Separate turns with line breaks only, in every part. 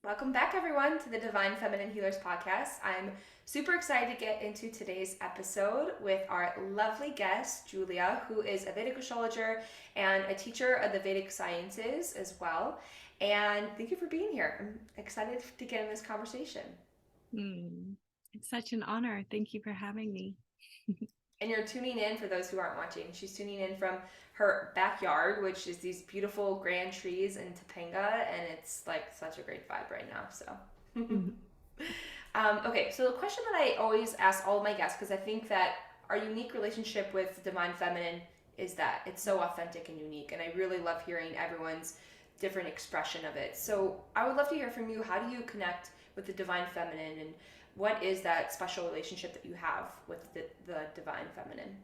Welcome back, everyone, to the Divine Feminine Healers podcast. I'm super excited to get into today's episode with our lovely guest, Julia, who is a Vedic Astrologer and a teacher of the Vedic sciences as well. And thank you for being here. I'm excited to get in this conversation.
It's such an honor. Thank you for having me.
And you're tuning in, for those who aren't watching, she's tuning in from her backyard, which is these beautiful grand trees in Topanga, and it's like such a great vibe right now. So, okay, so the question that I always ask all of my guests, because I think that our unique relationship with Divine Feminine is that it's so authentic and unique, and I really love hearing everyone's different expression of it. So, I would love to hear from you. How do you connect with the Divine Feminine, and what is that special relationship that you have with the Divine Feminine?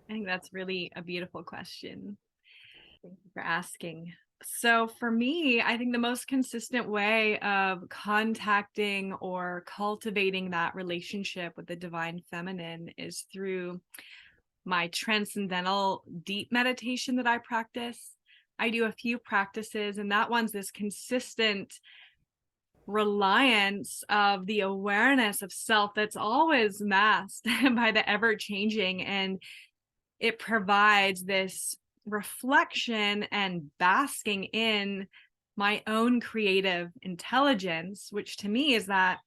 I think that's really a beautiful question. Thank you for asking. So for me, I think the most consistent way of contacting or cultivating that relationship with the divine feminine is through my transcendental deep meditation that I practice. I do a few practices, and that one's this consistent reliance of the awareness of self that's always masked by the ever changing, and it provides this reflection and basking in my own creative intelligence, which to me is that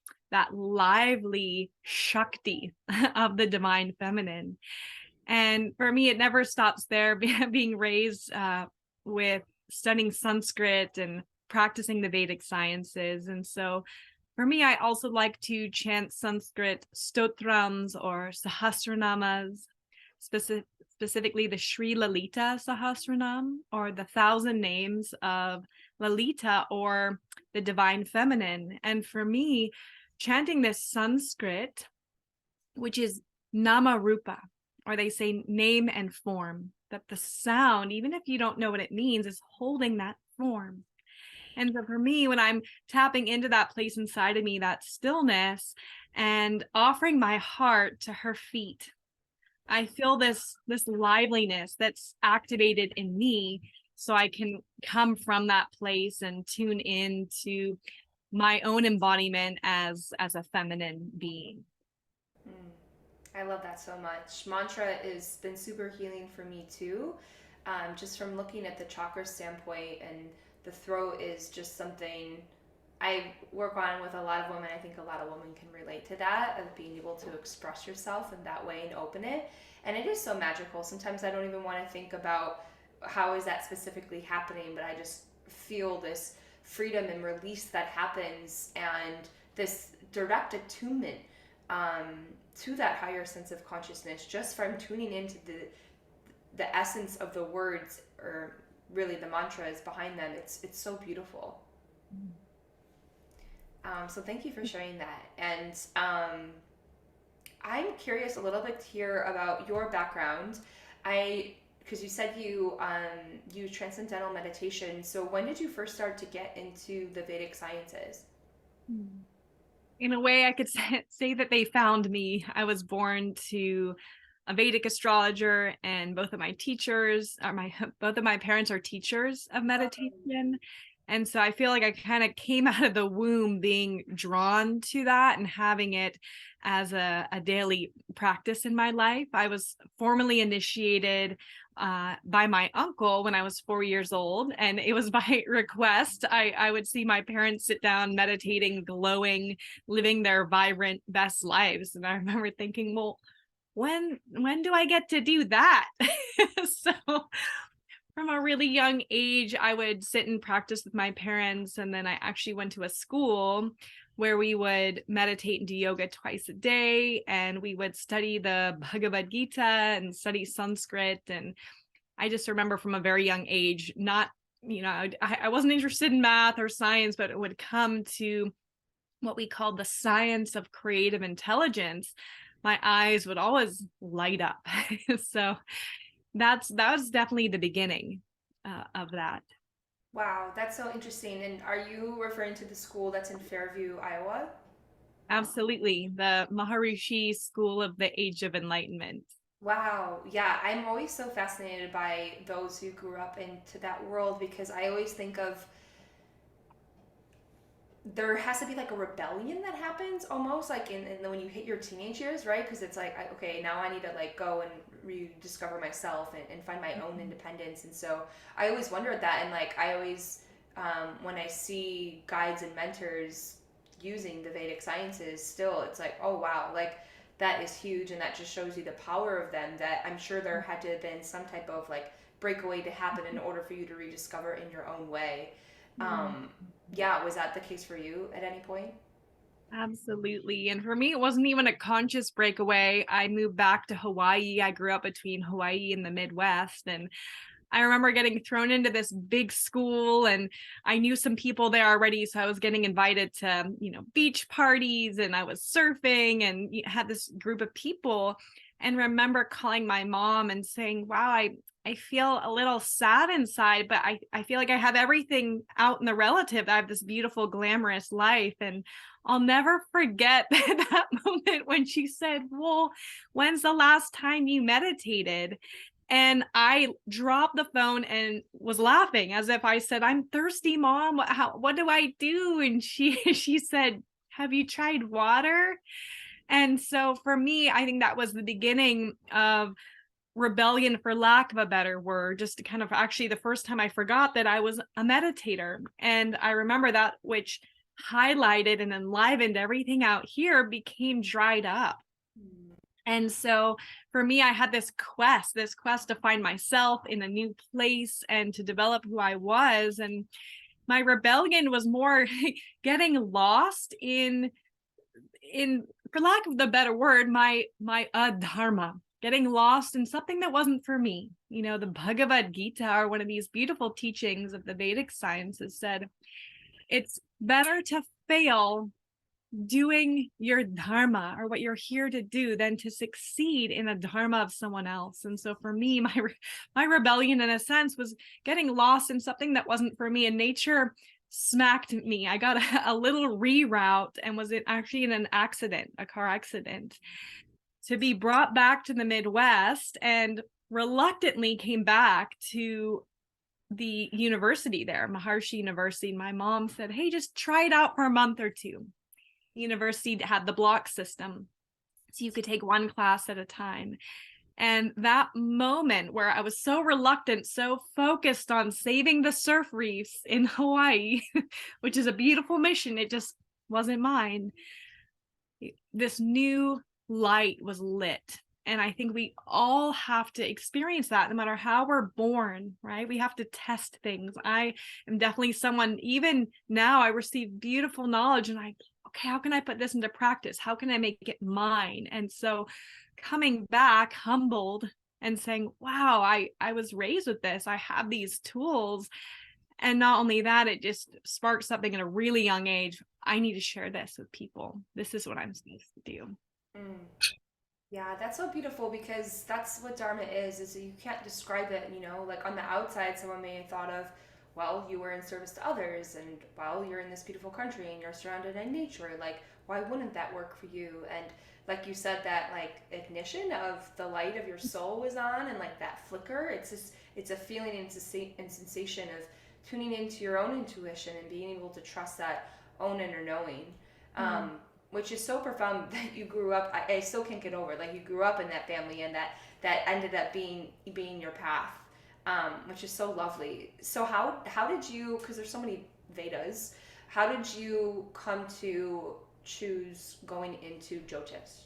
lively Shakti of the divine feminine. And for me, it never stops there. Being raised with studying Sanskrit and practicing the Vedic sciences. And so for me, I also like to chant Sanskrit stotrams or sahasranamas, specifically the Sri Lalita Sahasranam, or the 1,000 names of Lalita, or the divine feminine. And for me, chanting this Sanskrit, which is nama rupa, or they say name and form, that the sound, even if you don't know what it means, is holding that form. And so for me, when I'm tapping into that place inside of me, that stillness, and offering my heart to her feet, I feel this liveliness that's activated in me, so I can come from that place and tune in to my own embodiment as a feminine being.
I love that so much. Mantra has been super healing for me too. Just from looking at the chakra standpoint, and the throat is just something I work on with a lot of women. I think a lot of women can relate to that, of being able to express yourself in that way and open it. And it is so magical. Sometimes I don't even want to think about how is that specifically happening, but I just feel this freedom and release that happens, and this direct attunement to that higher sense of consciousness, just from tuning into the essence of the words, or really the mantras behind them. It's so beautiful. So thank you for sharing that. And I'm curious a little bit to hear about your background. Because you said you use transcendental meditation. So when did you first start to get into the Vedic sciences?
In a way, I could say that they found me. I was born to a Vedic astrologer, and both of my parents are teachers of meditation. And so I feel like I kind of came out of the womb being drawn to that and having it as a daily practice in my life. I was formally initiated by my uncle when I was 4 years old, and it was by request. I would see my parents sit down, meditating, glowing, living their vibrant, best lives. And I remember thinking, well, when do I get to do that? So from a really young age, I would sit and practice with my parents. And then I actually went to a school where we would meditate and do yoga twice a day. And we would study the Bhagavad Gita and study Sanskrit. And I just remember from a very young age, not, I wasn't interested in math or science, but it would come to what we called the science of creative intelligence. My eyes would always light up. So that was definitely the beginning of that.
Wow, that's so interesting. And are you referring to the school that's in Fairview, Iowa?
Absolutely. The Maharishi School of the Age of Enlightenment.
Wow. Yeah, I'm always so fascinated by those who grew up into that world, because I always think of there has to be like a rebellion that happens almost like in when you hit your teenage years, right? Because it's like, okay, now I need to like go and rediscover myself and find my own independence. And so I always wondered that. And like, I always, when I see guides and mentors using the Vedic sciences still, it's like, oh wow, like that is huge. And that just shows you the power of them, that I'm sure there had to have been some type of like breakaway to happen in order for you to rediscover in your own way. um yeah, was that the case for you at any point?
Absolutely. And for me, it wasn't even a conscious breakaway. I moved back to Hawaii. I grew up between Hawaii and the Midwest. And I remember getting thrown into this big school, and I knew some people there already. So I was getting invited to, beach parties, and I was surfing and had this group of people. And remember calling my mom and saying, wow, I feel a little sad inside, but I feel like I have everything out in the relative. I have this beautiful, glamorous life. And I'll never forget that moment when she said, well, when's the last time you meditated? And I dropped the phone and was laughing as if I said, I'm thirsty, Mom. What do I do? And she said, have you tried water? And so for me, I think that was the beginning of rebellion, for lack of a better word, just to kind of actually the first time I forgot that I was a meditator. And I remember that which highlighted and enlivened everything out here became dried up. And so for me, I had this quest to find myself in a new place and to develop who I was. And my rebellion was more getting lost in for lack of the better word, my adharma, getting lost in something that wasn't for me. The Bhagavad Gita, or one of these beautiful teachings of the Vedic sciences, said it's better to fail doing your dharma, or what you're here to do, than to succeed in a dharma of someone else. And so for me, my rebellion in a sense was getting lost in something that wasn't for me. And nature smacked me. I got a little reroute and was actually in a car accident, to be brought back to the Midwest, and reluctantly came back to the university there, Maharishi University. My mom said, hey, just try it out for a month or two. The university had the block system, so you could take one class at a time. And that moment where I was so reluctant, so focused on saving the surf reefs in Hawaii, which is a beautiful mission, it just wasn't mine. This new light was lit. And I think we all have to experience that, no matter how we're born, right? We have to test things. I am definitely someone, even now, I receive beautiful knowledge and okay, how can I put this into practice? How can I make it mine? And so coming back humbled and saying, wow, I was raised with this. I have these tools. And not only that, it just sparked something at a really young age. I need to share this with people. This is what I'm supposed to do.
Mm. Yeah, that's so beautiful, because that's what Dharma is you can't describe it, like on the outside, someone may have thought of, well, you were in service to others, and well, you're in this beautiful country and you're surrounded in nature. Like, why wouldn't that work for you? And like you said, that like ignition of the light of your soul was on, and like that flicker, it's a feeling and sensation of tuning into your own intuition and being able to trust that own inner knowing. Which is so profound that you grew up. I still can't get over. Like, you grew up in that family, and that ended up being your path, which is so lovely. So how did you? Because there's so many Vedas. How did you come to choose going into Jyotish?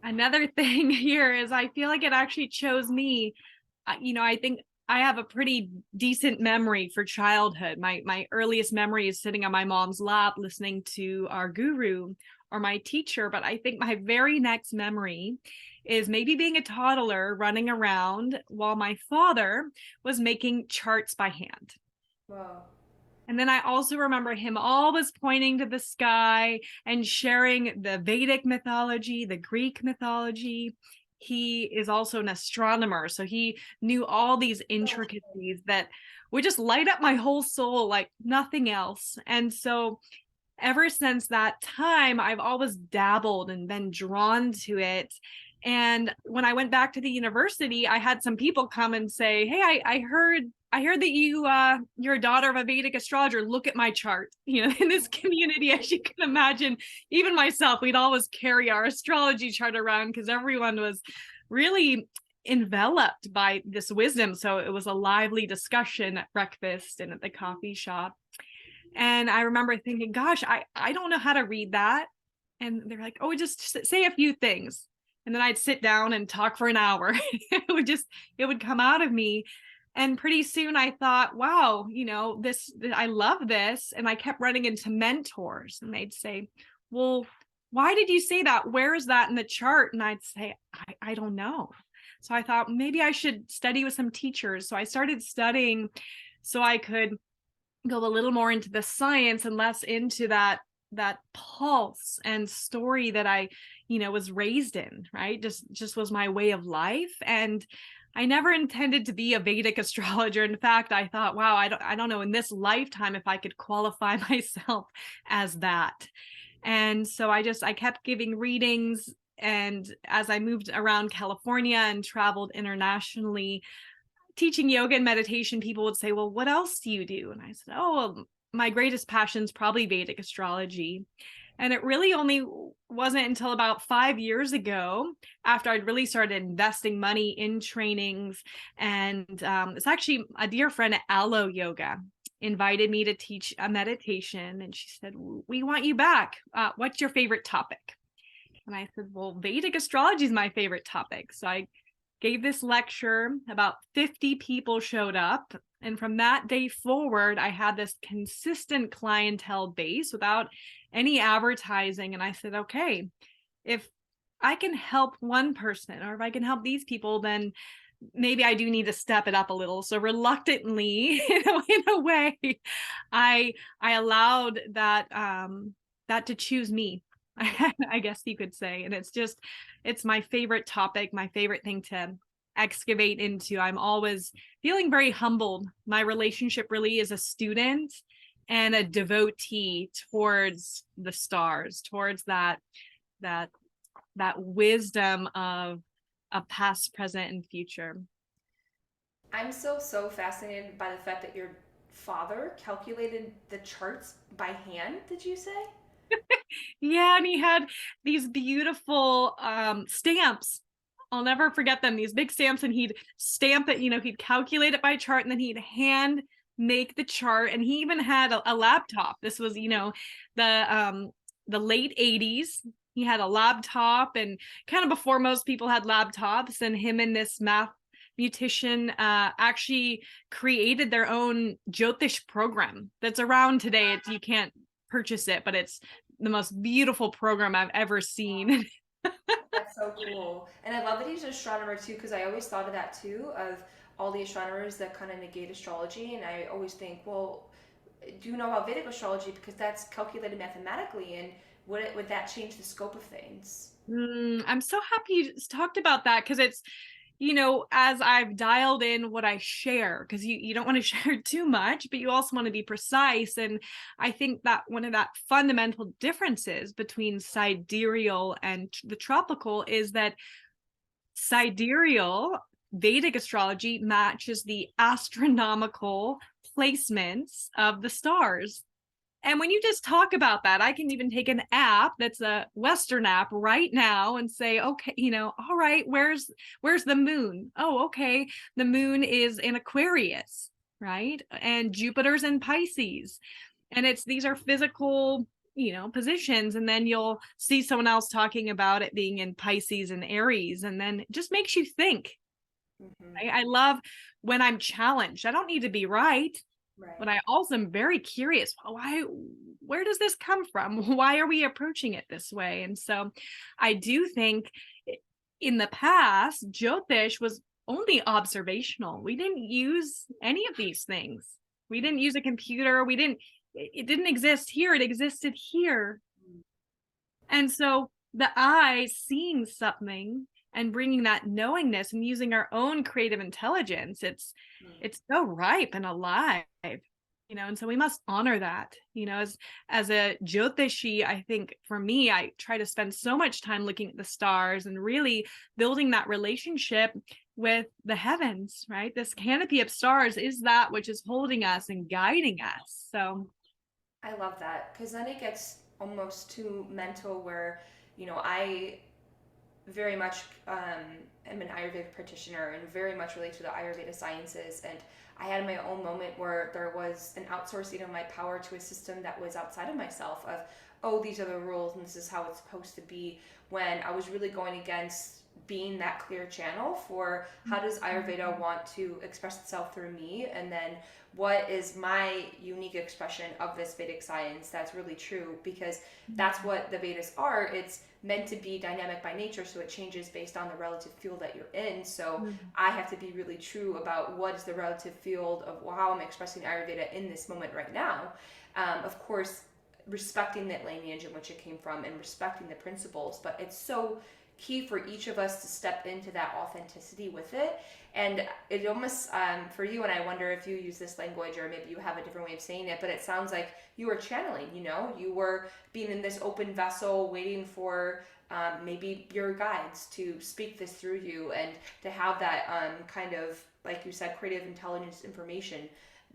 Another thing here is I feel like it actually chose me. I think I have a pretty decent memory for childhood. My earliest memory is sitting on my mom's lap listening to our guru or my teacher. But I think my very next memory is maybe being a toddler running around while my father was making charts by hand.
Wow.
And then I also remember him always pointing to the sky and sharing the Vedic mythology, the Greek mythology. He is also an astronomer, so he knew all these intricacies that would just light up my whole soul like nothing else. And so ever since that time, I've always dabbled and been drawn to it. And when I went back to the university, I had some people come and say, "Hey, I heard that you're a daughter of a Vedic astrologer. Look at my chart." You know, in this community, as you can imagine, even myself, we'd always carry our astrology chart around because everyone was really enveloped by this wisdom. So it was a lively discussion at breakfast and at the coffee shop. And I remember thinking, gosh, I don't know how to read that. And they're like, "Oh, just say a few things." And then I'd sit down and talk for an hour. It would come out of me. And pretty soon I thought, wow, you know, I love this. And I kept running into mentors and they'd say, "Well, why did you say that? Where is that in the chart?" And I'd say, I don't know. So I thought maybe I should study with some teachers. So I started studying so I could go a little more into the science and less into that pulse and story that I, you know, was raised in, right? Just was my way of life. And I never intended to be a Vedic astrologer. In fact, I thought, wow, I don't know in this lifetime if I could qualify myself as that. And so I kept giving readings. And as I moved around California and traveled internationally, teaching yoga and meditation, people would say, "Well, what else do you do?" And I said, "Oh, well, my greatest passion is probably Vedic astrology." And it really only wasn't until about 5 years ago, after I'd really started investing money in trainings. And it's actually a dear friend at Alo Yoga invited me to teach a meditation. And she said, "We want you back. What's your favorite topic?" And I said, "Well, Vedic astrology is my favorite topic." So I gave this lecture. About 50 people showed up. And from that day forward, I had this consistent clientele base without any advertising. And I said, okay, if I can help one person or if I can help these people, then maybe I do need to step it up a little. So reluctantly, in a way, I allowed that to choose me. I guess you could say. And it's my favorite topic, my favorite thing to excavate into. I'm always feeling very humbled. My relationship really is a student and a devotee towards the stars, towards that wisdom of past, present, and future.
I'm so fascinated by the fact that your father calculated the charts by hand, did you say?
Yeah, and he had these beautiful stamps. I'll never forget them, these big stamps, and he'd stamp it, you know, he'd calculate it by chart, and then he'd hand make the chart. And he even had a laptop. This was, you know, the late 80s. He had a laptop, and kind of before most people had laptops. And him and this mathematician actually created their own Jyotish program that's around today. You can't purchase it, but it's the most beautiful program I've ever seen.
That's so cool. And I love that he's an astronomer too, because I always thought of that too, of all the astronomers that kind of negate astrology. And I always think, well, do you know about Vedic astrology? Because that's calculated mathematically. And would that change the scope of things?
I'm so happy you talked about that, because it's, you know, as I've dialed in what I share, because you don't want to share too much, but you also want to be precise. And I think that one of that fundamental differences between sidereal and the tropical is that sidereal Vedic astrology matches the astronomical placements of the stars. And when you just talk about that, I can even take an app that's a Western app right now and say, okay, you know, all right, where's the moon? Oh, okay, the moon is in Aquarius, right? And Jupiter's in Pisces. And these are physical, you know, positions. And then you'll see someone else talking about it being in Pisces and Aries. And then it just makes you think.
Mm-hmm.
I love when I'm challenged. I don't need to be right.
Right.
But I also am very curious, where does this come from? Why are we approaching it this way? And so I do think in the past, Jyotish was only observational. We didn't use any of these things. We didn't use a computer. It didn't exist here. It existed here. And so the eye seeing something and bringing that knowingness and using our own creative intelligence, it's so ripe and alive. And so we must honor that, as a Jyotishi. I think for me, I try to spend so much time looking at the stars and really building that relationship with the heavens, right? This canopy of stars is that which is holding us and guiding us. So
I love that because then it gets almost too mental where, I very much am an Ayurvedic practitioner and very much relate to the Ayurveda sciences. And I had my own moment where there was an outsourcing of my power to a system that was outside of myself of, oh, these are the rules and this is how it's supposed to be, when I was really going against being that clear channel for how does Ayurveda want to express itself through me, and then what is my unique expression of this Vedic science that's really true, because that's what the Vedas are. It's meant to be dynamic by nature, so it changes based on the relative field that you're in. So I have to be really true about what is the relative field of how I'm expressing Ayurveda in this moment right now. Of course, respecting that lineage in which it came from and respecting the principles, but it's so key for each of us to step into that authenticity with it. And it almost, for you, and I wonder if you use this language or maybe you have a different way of saying it, but it sounds like you were channeling, you were being in this open vessel waiting for maybe your guides to speak this through you, and to have that kind of, like you said, creative intelligence information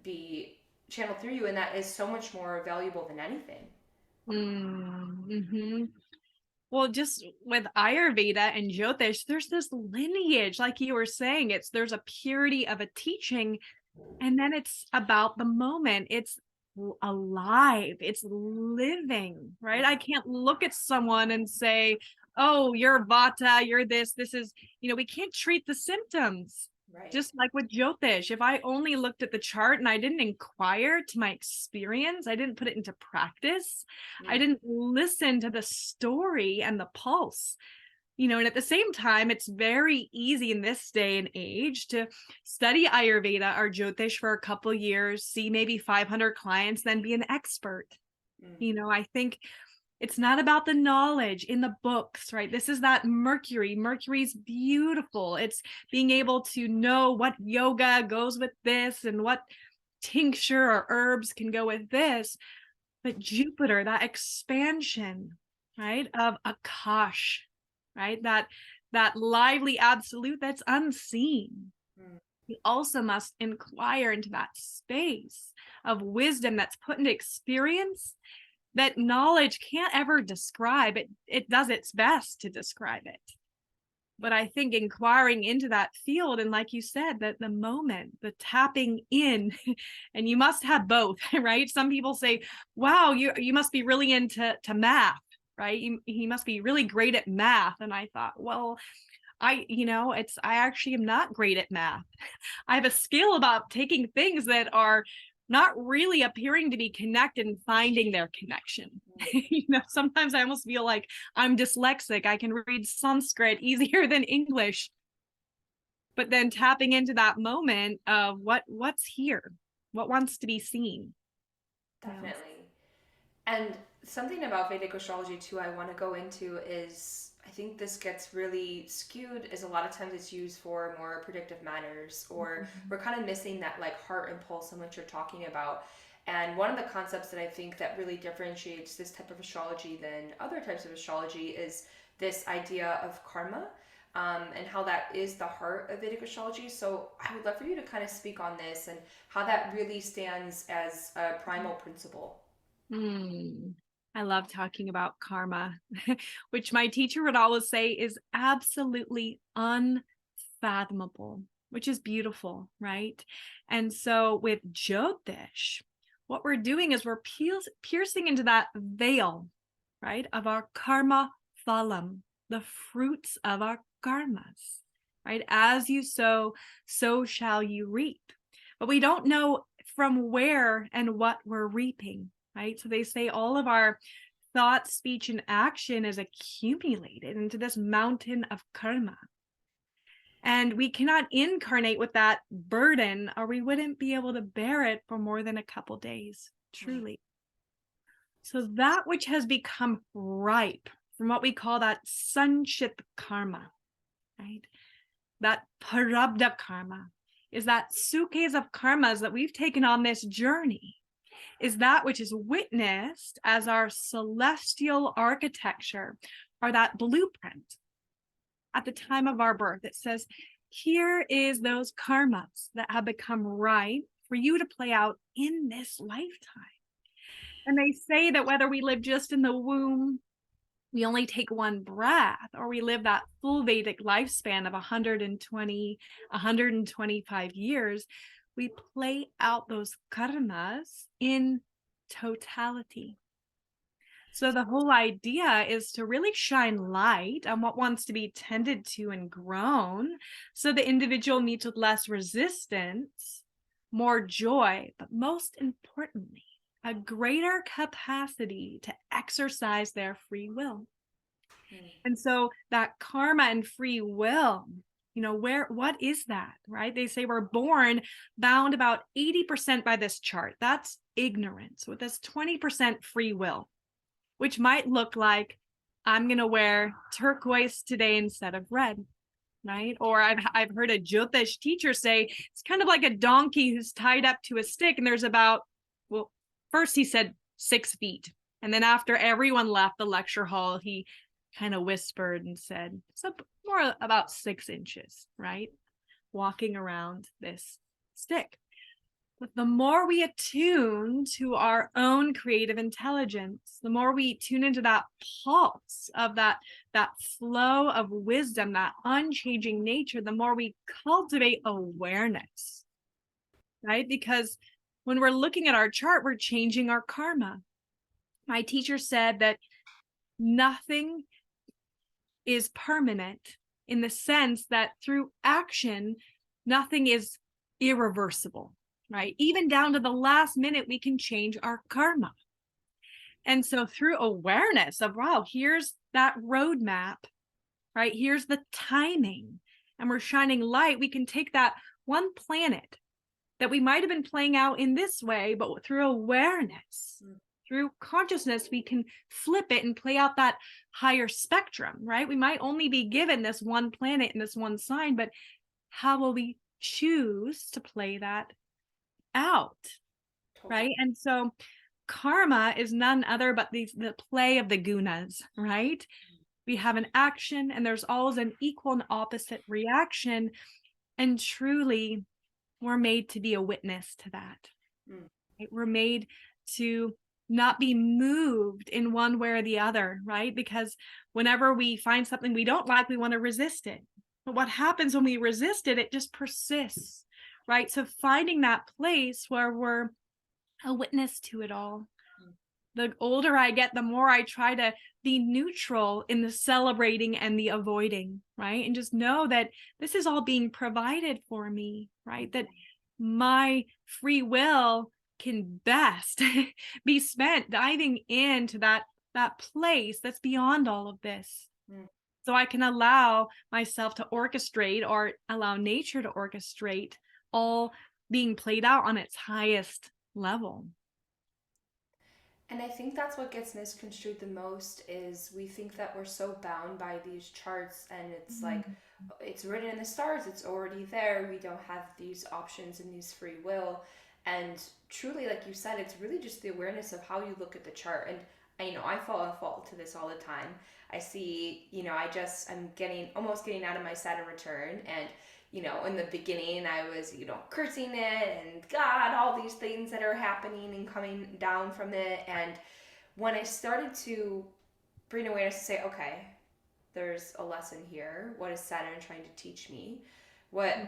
be channeled through you. And that is so much more valuable than anything.
Mm-hmm. Well, just with Ayurveda and Jyotish, there's this lineage, like you were saying, there's a purity of a teaching, and then it's about the moment. It's alive, it's living, right? I can't look at someone and say, oh, you're Vata, you're this is, we can't treat the symptoms.
Right.
Just like with Jyotish, if I only looked at the chart and I didn't inquire to my experience, I didn't put it into practice, I didn't listen to the story and the pulse, and at the same time, it's very easy in this day and age to study Ayurveda or Jyotish for a couple of years, see maybe 500 clients, then be an expert. I think it's not about the knowledge in the books, right? This is that Mercury. Mercury's beautiful. It's being able to know what yoga goes with this and what tincture or herbs can go with this. But Jupiter, that expansion, right, of Akash, right? That lively absolute that's unseen. We also must inquire into that space of wisdom that's put into experience that knowledge can't ever describe. It does its best to describe it. But I think inquiring into that field, and like you said, that the moment, the tapping in, and you must have both, right? Some people say, wow, you must be really into math, right? He must be really great at math. And I thought, well, I actually am not great at math. I have a skill about taking things that are not really appearing to be connected and finding their connection. Sometimes I almost feel like I'm dyslexic. I can read Sanskrit easier than English. But then tapping into that moment of what's here, what wants to be seen.
Definitely. And something about Vedic astrology too I want to go into is, I think this gets really skewed, is a lot of times it's used for more predictive manners, or we're kind of missing that like heart impulse in what you're talking about. And one of the concepts that I think that really differentiates this type of astrology than other types of astrology is this idea of karma, and how that is the heart of Vedic astrology. So I would love for you to kind of speak on this and how that really stands as a primal principle.
I love talking about karma, which my teacher would always say is absolutely unfathomable, which is beautiful, right? And so with Jyotish, what we're doing is we're piercing into that veil, right, of our karma phalam, the fruits of our karmas, right? As you sow, so shall you reap. But we don't know from where and what we're reaping. Right? So they say all of our thought, speech, and action is accumulated into this mountain of karma. And we cannot incarnate with that burden, or we wouldn't be able to bear it for more than a couple days, truly. So that which has become ripe from what we call that sanchit karma, right? That parabdha karma is that suitcase of karmas that we've taken on this journey. is that which is witnessed as our celestial architecture, or that blueprint at the time of our birth. It says, here is those karmas that have become right for you to play out in this lifetime. And they say that whether we live just in the womb, we only take one breath, or we live that full Vedic lifespan of 120, 125 years, we play out those karmas in totality. So the whole idea is to really shine light on what wants to be tended to and grown, so the individual meets with less resistance, more joy, but most importantly, a greater capacity to exercise their free will. And so that karma and free will, what is that, right? They say we're born bound about 80% by this chart. That's ignorance, with this 20% free will, which might look like, I'm going to wear turquoise today instead of red, right? Or I've heard a Jyotish teacher say, it's kind of like a donkey who's tied up to a stick, and there's about, well, first he said 6 feet. And then after everyone left the lecture hall, he kind of whispered and said, so more about 6 inches, right? Walking around this stick. But the more we attune to our own creative intelligence, the more we tune into that pulse of that flow of wisdom, that unchanging nature, the more we cultivate awareness, right? Because when we're looking at our chart, we're changing our karma. My teacher said that nothing is permanent, in the sense that through action, nothing is irreversible, right? Even down to the last minute, we can change our karma. And so through awareness of, wow, here's that roadmap, right? Here's the timing, and we're shining light. We can take that one planet that we might have been playing out in this way, but through awareness, through consciousness, we can flip it and play out that higher spectrum, right? We might only be given this one planet and this one sign, but how will we choose to play that out, right? And so karma is none other but the play of the gunas, right? We have an action, and there's always an equal and opposite reaction, and truly we're made to be a witness to that. Right? We're made to not be moved in one way or the other, right? Because whenever we find something we don't like, we want to resist it. But what happens when we resist it? It just persists, right? So finding that place where we're a witness to it all. The older I get, the more I try to be neutral in the celebrating and the avoiding, right? And just know that this is all being provided for me, right? That my free will can best be spent diving into that place that's beyond all of this. So I can allow myself to orchestrate, or allow nature to orchestrate, all being played out on its highest level.
And I think that's what gets misconstrued the most, is we think that we're so bound by these charts, and it's like, it's written in the stars, it's already there, we don't have these options and these free will. And truly, like you said, it's really just the awareness of how you look at the chart. And I fall to this all the time. I see, I'm almost getting out of my Saturn return, and in the beginning I was, cursing it and God, all these things that are happening and coming down from it. And when I started to bring awareness to say, okay, there's a lesson here. What is Saturn trying to teach me?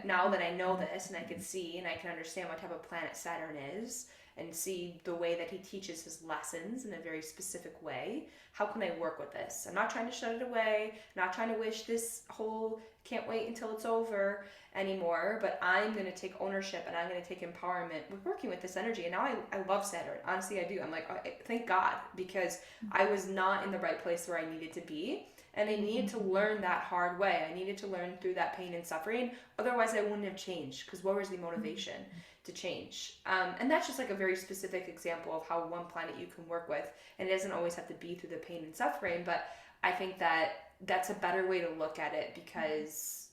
Now that I know this, and I can see and I can understand what type of planet Saturn is, and see the way that he teaches his lessons in a very specific way, how can I work with this? I'm not trying to shut it away, I'm not trying to wish this whole can't wait until it's over anymore, but I'm going to take ownership, and I'm going to take empowerment with working with this energy. And now I love Saturn. Honestly, I do. I'm like, thank God, because I was not in the right place where I needed to be. And I needed to learn that hard way. I needed to learn through that pain and suffering. Otherwise, I wouldn't have changed, because where was the motivation to change? And that's just like a very specific example of how one planet you can work with. And it doesn't always have to be through the pain and suffering, but I think that that's a better way to look at it, because,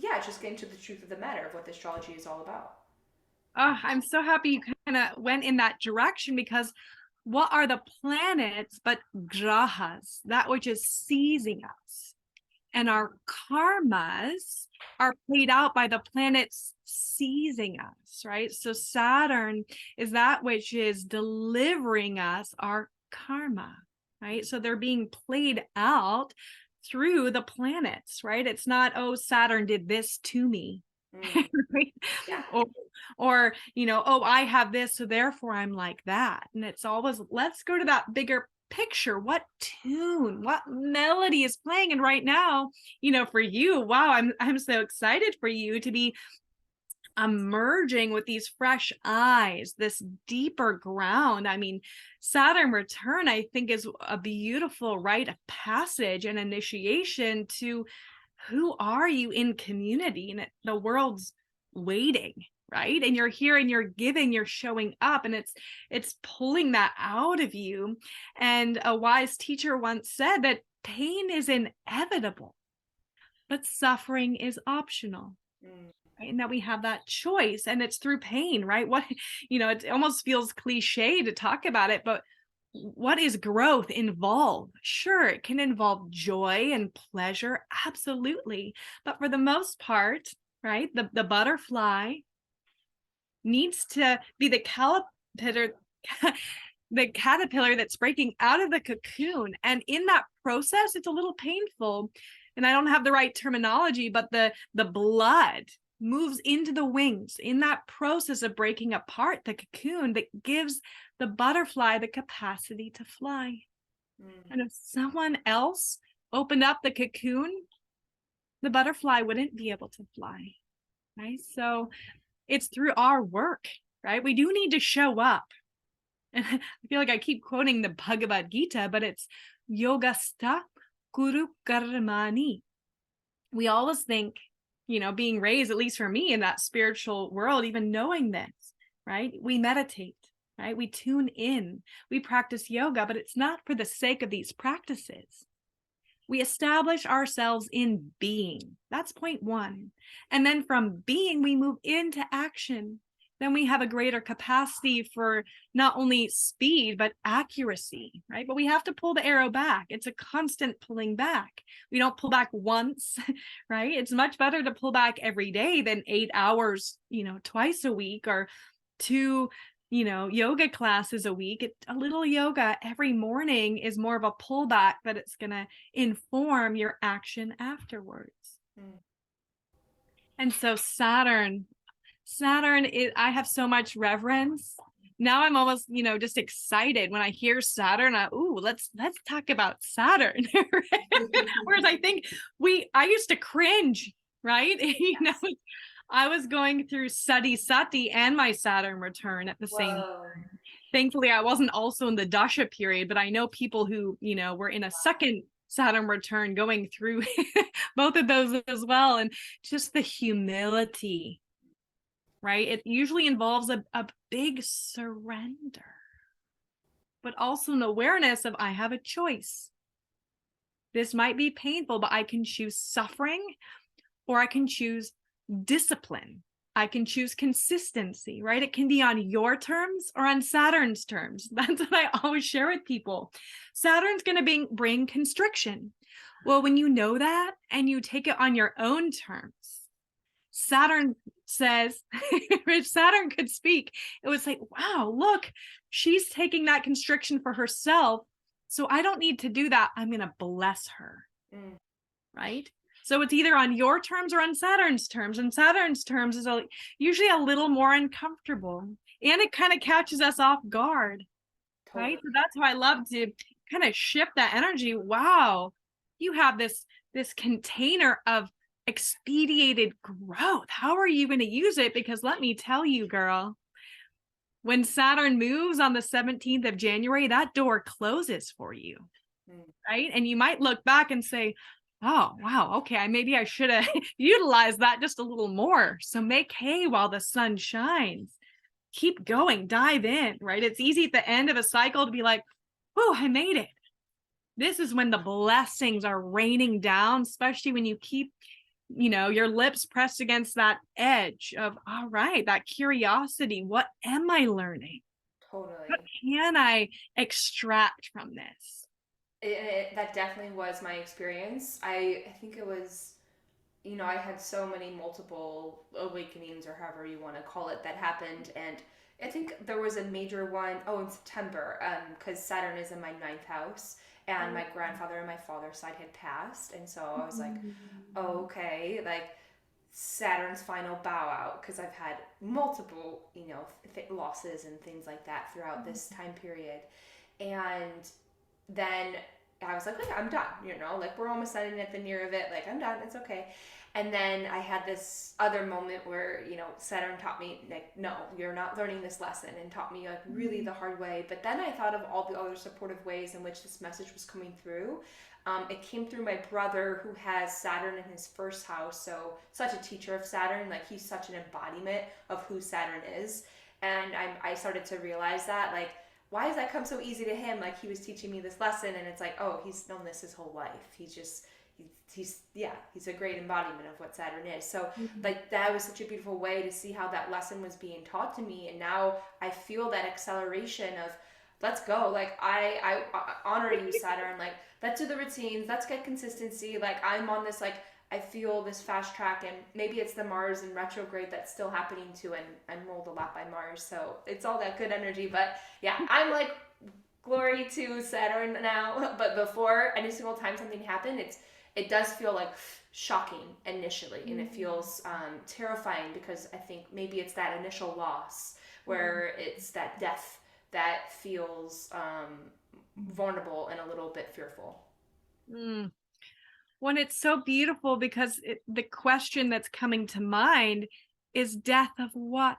it's just getting to the truth of the matter of what the astrology is all about.
Oh, I'm so happy you kind of went in that direction, because what are the planets but grahas, that which is seizing us? And our karmas are played out by the planets seizing us, right? So Saturn is that which is delivering us our karma, right? So they're being played out through the planets, right? It's not, oh, Saturn did this to me. Right?
Yeah.
Or, oh, I have this, so therefore I'm like that. And it's always, let's go to that bigger picture. What tune, what melody is playing? And right now, for you, wow, I'm so excited for you to be emerging with these fresh eyes, this deeper ground. I mean, Saturn return, I think, is a beautiful rite of passage and initiation to who are you in community, and the world's waiting, right? And you're here and you're giving, you're showing up, and it's pulling that out of you. And a wise teacher once said that pain is inevitable, but suffering is optional. Right? And that we have that choice, and it's through pain, right? What, it almost feels cliche to talk about it, but what is growth involve? Sure, it can involve joy and pleasure, absolutely. But for the most part, right, the butterfly needs to be the caterpillar, the caterpillar that's breaking out of the cocoon. And in that process, it's a little painful. And I don't have the right terminology, but the blood moves into the wings in that process of breaking apart the cocoon that gives the butterfly the capacity to fly. And if someone else opened up the cocoon, the butterfly wouldn't be able to fly, right? So it's through our work, right? We do need to show up. And I feel like I keep quoting the Bhagavad Gita, but it's yogastha kuru karmani. We always think, being raised, at least for me, in that spiritual world, even knowing this, right? We meditate, right? We tune in, we practice yoga, but it's not for the sake of these practices. We establish ourselves in being. That's point one. And then from being, we move into action. Then we have a greater capacity for not only speed, but accuracy, right? But we have to pull the arrow back. It's a constant pulling back. We don't pull back once, right? It's much better to pull back every day than 8 hours, twice a week, or 2, yoga classes a week. A little yoga every morning is more of a pullback, but it's going to inform your action afterwards. And so Saturn is, I have so much reverence. Now I'm almost, just excited when I hear Saturn. Let's talk about Saturn. Whereas I think I used to cringe, right? I was going through Sati and my Saturn return at the same time. Thankfully, I wasn't also in the Dasha period, but I know people who, were in a second Saturn return going through both of those as well. And just the humility, right? It usually involves a big surrender, but also an awareness of, I have a choice. This might be painful, but I can choose suffering, or I can choose discipline. I can choose consistency, right? It can be on your terms or on Saturn's terms. That's what I always share with people. Saturn's going to bring constriction. Well, when you know that and you take it on your own terms, Saturn says, if Saturn could speak, it would say, wow, look, she's taking that constriction for herself. So I don't need to do that. I'm going to bless her. Right? So it's either on your terms or on Saturn's terms. And Saturn's terms is usually a little more uncomfortable. And it kind of catches us off guard. Totally. Right? So that's how I love to kind of shift that energy. Wow, you have this container of expedited growth. How are you going to use it? Because let me tell you, girl, when Saturn moves on the 17th of January, that door closes for you, right? And you might look back and say, oh, wow, okay, maybe I should have utilized that just a little more. So make hay while the sun shines. Keep going, dive in, right? It's easy at the end of a cycle to be like, oh, I made it. This is when the blessings are raining down, especially when you keep your lips pressed against that edge of, all right, that curiosity. What am I learning? What
Totally.
can I extract from this?
That definitely was my experience. I think it was, I had so many multiple awakenings, or however you want to call it, that happened. And I think there was a major one, in September, because Saturn is in my ninth house, and my grandfather on my father's side had passed. And so I was like, oh, okay, like Saturn's final bow out, because I've had multiple, losses and things like that throughout this time period. And then I was like, okay, I'm done, like we're almost sitting at the near of it, like I'm done, it's okay. And then I had this other moment where, Saturn taught me, like, no, you're not learning this lesson, and taught me, like, really the hard way. But then I thought of all the other supportive ways in which this message was coming through. It came through my brother, who has Saturn in his first house, so such a teacher of Saturn, like he's such an embodiment of who Saturn is. And I started to realize that, like, why does that come so easy to him? Like, he was teaching me this lesson, and it's like, oh, he's known this his whole life. He's a great embodiment of what Saturn is. So like, that was such a beautiful way to see how that lesson was being taught to me. And now I feel that acceleration of, let's go. Like, I honor you, Saturn. Like, let's do the routines. Let's get consistency. Like, I'm on this, like, I feel this fast track, and maybe it's the Mars in retrograde that's still happening too, and I'm ruled a lot by Mars, so it's all that good energy. But yeah, I'm like, glory to Saturn now. But before, any single time something happened, it does feel like shocking initially, and it feels terrifying, because I think maybe it's that initial loss where it's that death that feels vulnerable and a little bit fearful.
Mm. When it's so beautiful, because the question that's coming to mind is, death of what?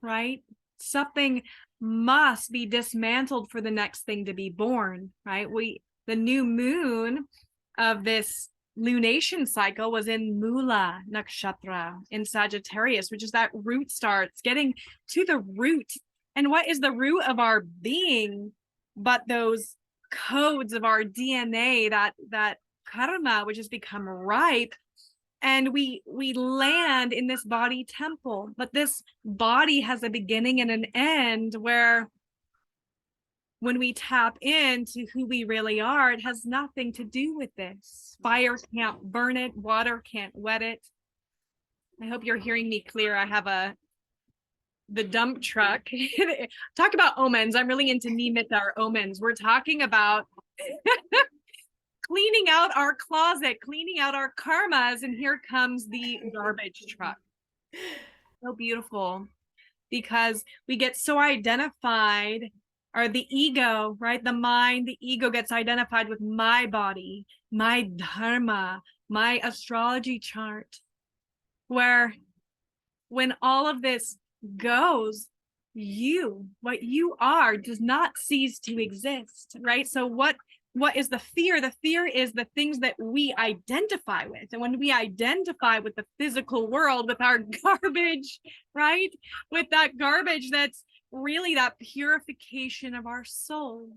Right? Something must be dismantled for the next thing to be born, right? The new moon of this lunation cycle was in Mula Nakshatra in Sagittarius, which is that root starts getting to the root. And what is the root of our being but those codes of our DNA, that karma, which has become ripe? And we land in this body temple, but this body has a beginning and an end, where when we tap into who we really are, it has nothing to do with this. Fire can't burn it, water can't wet it. I hope you're hearing me clear. I have the dump truck. Talk about omens. I'm really into Nimitta omens. We're talking about cleaning out our closet, cleaning out our karmas, and here comes the garbage truck. So beautiful, because we get so identified, or the ego, right? The mind, the ego gets identified with my body, my dharma, my astrology chart, where when all of this goes, what you are does not cease to exist, right? So what is the fear? The fear is the things that we identify with. And when we identify with the physical world, with our garbage, right? With that garbage, that's really that purification of our soul,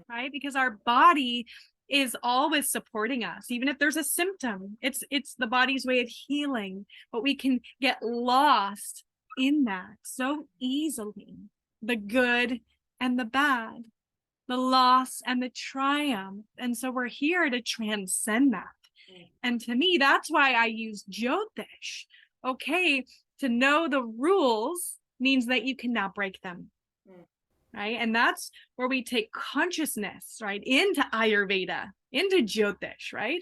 right? Because our body is always supporting us. Even if there's a symptom, it's the body's way of healing, but we can get lost in that so easily. The good and the bad, the loss and the triumph. And so we're here to transcend that. And to me, that's why I use Jyotish. Okay, to know the rules means that you can now break them. Right? And that's where we take consciousness, right, into Āyurveda, into Jyotish, right?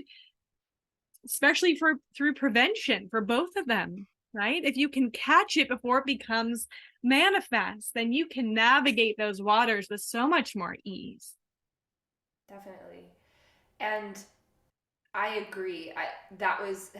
Especially through prevention for both of them, right? If you can catch it before it becomes manifest, then you can navigate those waters with so much more ease.
Definitely. And I agree. That was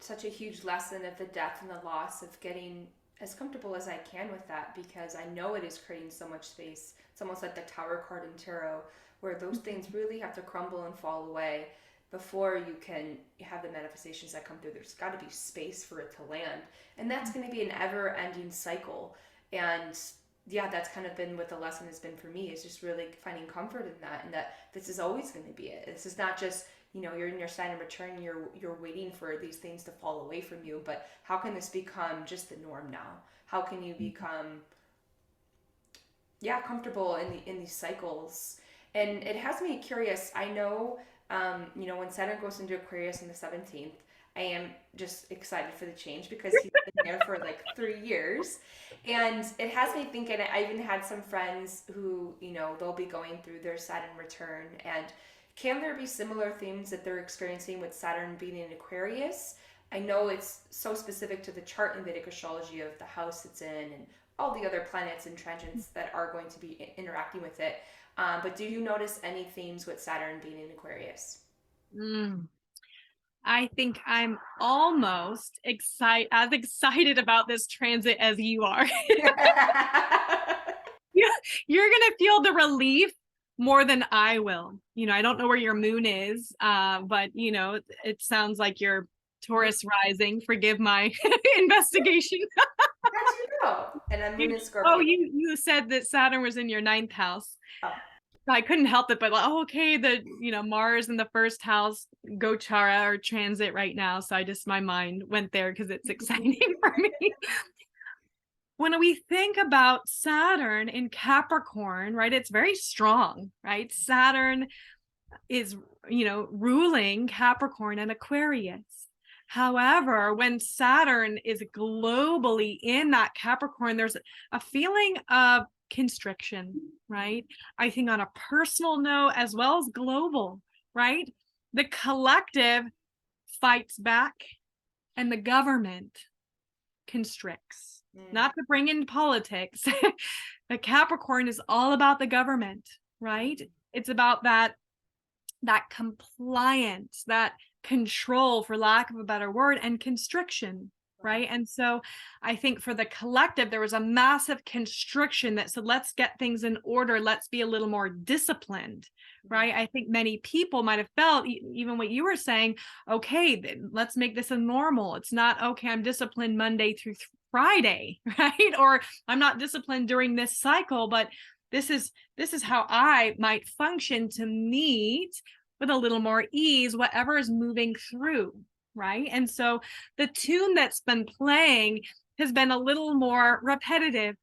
such a huge lesson of the death and the loss, of getting as comfortable as I can with that, because I know it is creating so much space. It's almost like the Tower card in tarot, where those things really have to crumble and fall away before you can have the manifestations that come through. There's got to be space for it to land, and that's going to be an ever-ending cycle. And yeah, that's kind of been what the lesson has been for me, is just really finding comfort in that, and that this is always going to be it. This is not just, you're in your sign of return, you're waiting for these things to fall away from you, but how can this become just the norm now? How can you become comfortable in these cycles? And it has me curious. I know, when Saturn goes into Aquarius on the 17th, I am just excited for the change because he's been there for like 3 years. And it has me thinking, I even had some friends who, they'll be going through their Saturn return. And can there be similar themes that they're experiencing with Saturn being in Aquarius? I know it's so specific to the chart in Vedic astrology of the house it's in and all the other planets and transients that are going to be interacting with it. But do you notice any themes with Saturn being in Aquarius?
I think I'm almost as excited about this transit as you are. You're going to feel the relief more than I will. I don't know where your moon is, but it sounds like you're Taurus rising. Forgive my investigation.
How'd you know? And I'm moon in Scorpio.
Oh, you said that Saturn was in your 9th house.
Oh.
I couldn't help it, but okay, the Mars in the 1st house, Gochara or transit right now. So my mind went there because it's exciting for me. When we think about Saturn in Capricorn, right, it's very strong, right? Saturn is, ruling Capricorn and Aquarius. However, when Saturn is globally in that Capricorn, there's a feeling of constriction, right? I think on a personal note as well as global, right? The collective fights back and the government constricts. Not to bring in politics. The Capricorn is all about the government, right? It's about that compliance, that control, for lack of a better word, and constriction, right? And so I think for the collective, there was a massive constriction that said, let's get things in order. Let's be a little more disciplined, right? I think many people might have felt, even what you were saying, okay, let's make this a normal. It's not, okay, I'm disciplined Monday through Friday, right? Or I'm not disciplined during this cycle, but this is how I might function to meet with a little more ease whatever is moving through, right? And so the tune that's been playing has been a little more repetitive.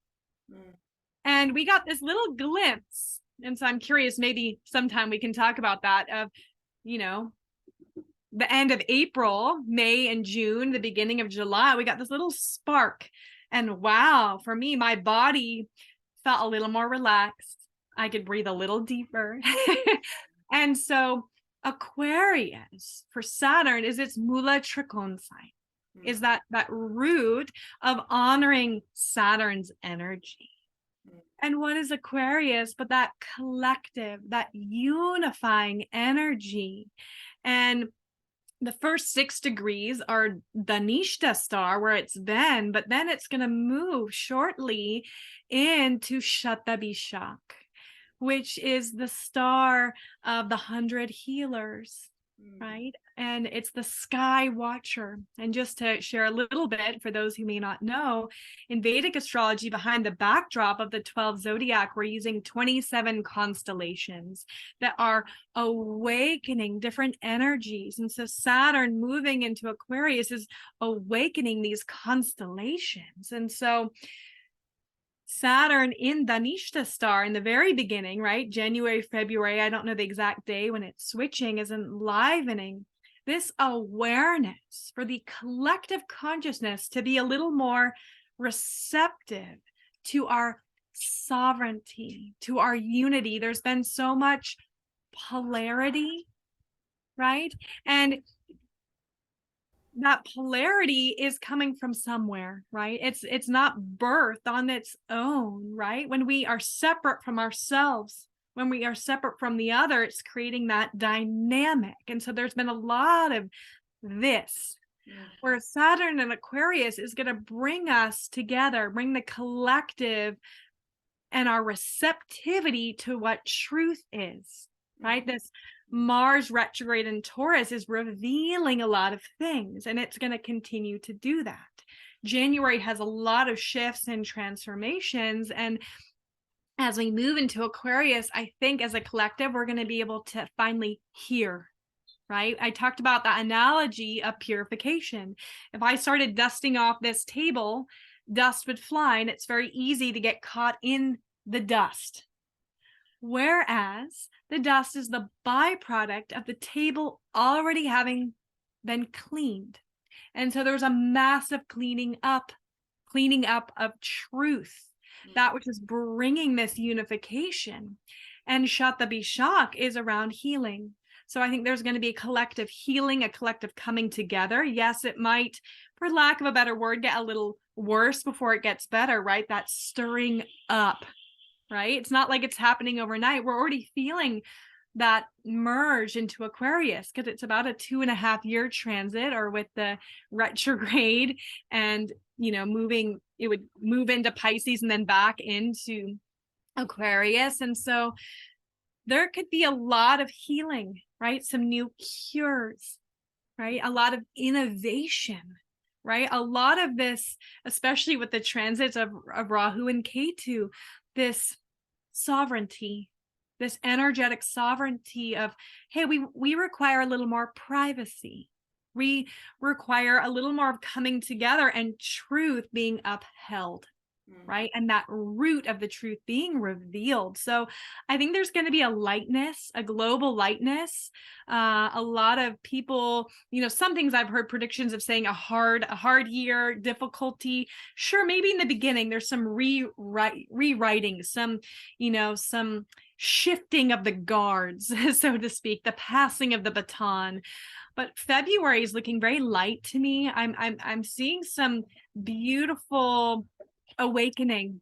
And we got this little glimpse. And so I'm curious, maybe sometime we can talk about that, of, the end of April, May and June, the beginning of July, we got this little spark. And wow, for me, my body felt a little more relaxed. I could breathe a little deeper. And so Aquarius for Saturn is its Mula Trikon sign, is that root of honoring Saturn's energy. And what is Aquarius but that collective, that unifying energy? And the first 6 degrees are Dhanishta star, where it's been, but then it's going to move shortly into Shatabishak, which is the star of the 100 healers, right? And it's the sky watcher. And just to share a little bit for those who may not know, in Vedic astrology, behind the backdrop of the 12 zodiac, we're using 27 constellations that are awakening different energies. And so Saturn moving into Aquarius is awakening these constellations. And so Saturn in Dhanishta star in the very beginning, right? January, February, I don't know the exact day when it's switching, is enlivening this awareness for the collective consciousness to be a little more receptive to our sovereignty, to our unity. There's been so much polarity, right? And that polarity is coming from somewhere, right? It's not birthed on its own, right? When we are separate from ourselves, when we are separate from the other, it's creating that dynamic. And so there's been a lot of this, where Saturn and Aquarius is going to bring us together, bring the collective and our receptivity to what truth is, right? This Mars retrograde in Taurus is revealing a lot of things, and it's going to continue to do that. January has a lot of shifts and transformations, and as we move into Aquarius, I think as a collective, we're going to be able to finally hear, right? I talked about that analogy of purification. If I started dusting off this table, dust would fly, and it's very easy to get caught in the dust. Whereas the dust is the byproduct of the table already having been cleaned. And so there's a massive cleaning up of truth, that which is bringing this unification. And Shatabishak is around healing. So I think there's going to be a collective healing, a collective coming together. Yes, it might, for lack of a better word, get a little worse before it gets better, right? That stirring up, right? It's not like it's happening overnight. We're already feeling that merge into Aquarius because it's about a 2.5-year transit, or with the retrograde and, moving, it would move into Pisces and then back into Aquarius. And so there could be a lot of healing, right? Some new cures, right? A lot of innovation, right? A lot of this, especially with the transits of Rahu and Ketu, this sovereignty, this energetic sovereignty of, hey, we require a little more privacy. We require a little more of coming together and truth being upheld, right? And that root of the truth being revealed. So I think there's going to be a lightness, a global lightness. A lot of people, some things I've heard predictions of saying a hard year, difficulty. Sure, maybe in the beginning there's some rewriting, some shifting of the guards, so to speak, the passing of the baton. But February is looking very light to me. I'm seeing some beautiful awakening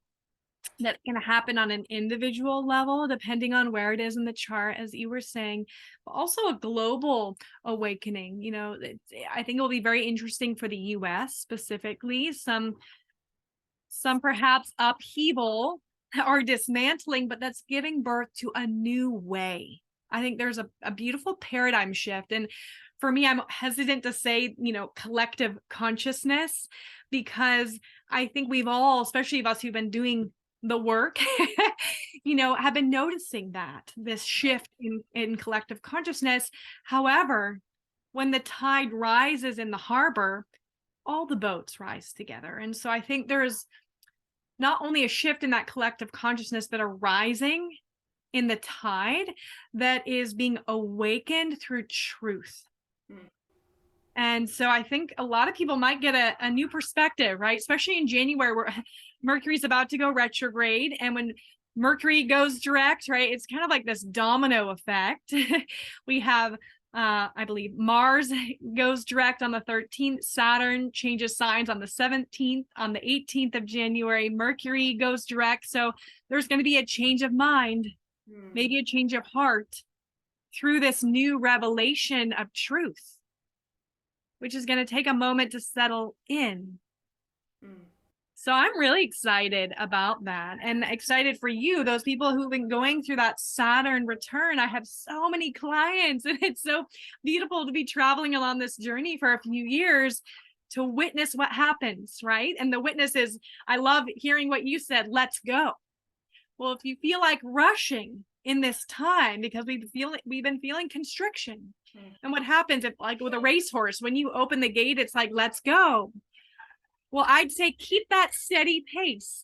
that's going to happen on an individual level, depending on where it is in the chart, as you were saying, but also a global awakening. I think it will be very interesting for the US specifically, some perhaps upheaval or dismantling, but that's giving birth to a new way. I think there's a beautiful paradigm shift. And for me, I'm hesitant to say, collective consciousness, because I think we've all, especially of us who've been doing the work, have been noticing this shift in collective consciousness. However, when the tide rises in the harbor, all the boats rise together. And so I think there's not only a shift in that collective consciousness, but a rising in the tide that is being awakened through truth. And so I think a lot of people might get a new perspective, right? Especially in January, where Mercury's about to go retrograde. And when Mercury goes direct, right, it's kind of like this domino effect. We have, I believe, Mars goes direct on the 13th. Saturn changes signs on the 17th. On the 18th of January, Mercury goes direct. So there's going to be a change of mind, maybe a change of heart through this new revelation of truth, which is going to take a moment to settle in. So I'm really excited about that, and excited for you, those people who've been going through that Saturn return. I have so many clients, and it's so beautiful to be traveling along this journey for a few years to witness what happens, right? And the witness is, I love hearing what you said, let's go. Well, if you feel like rushing in this time, because we've been feeling constriction. And what happens if, like with a racehorse, when you open the gate, it's like, let's go. Well, I'd say keep that steady pace.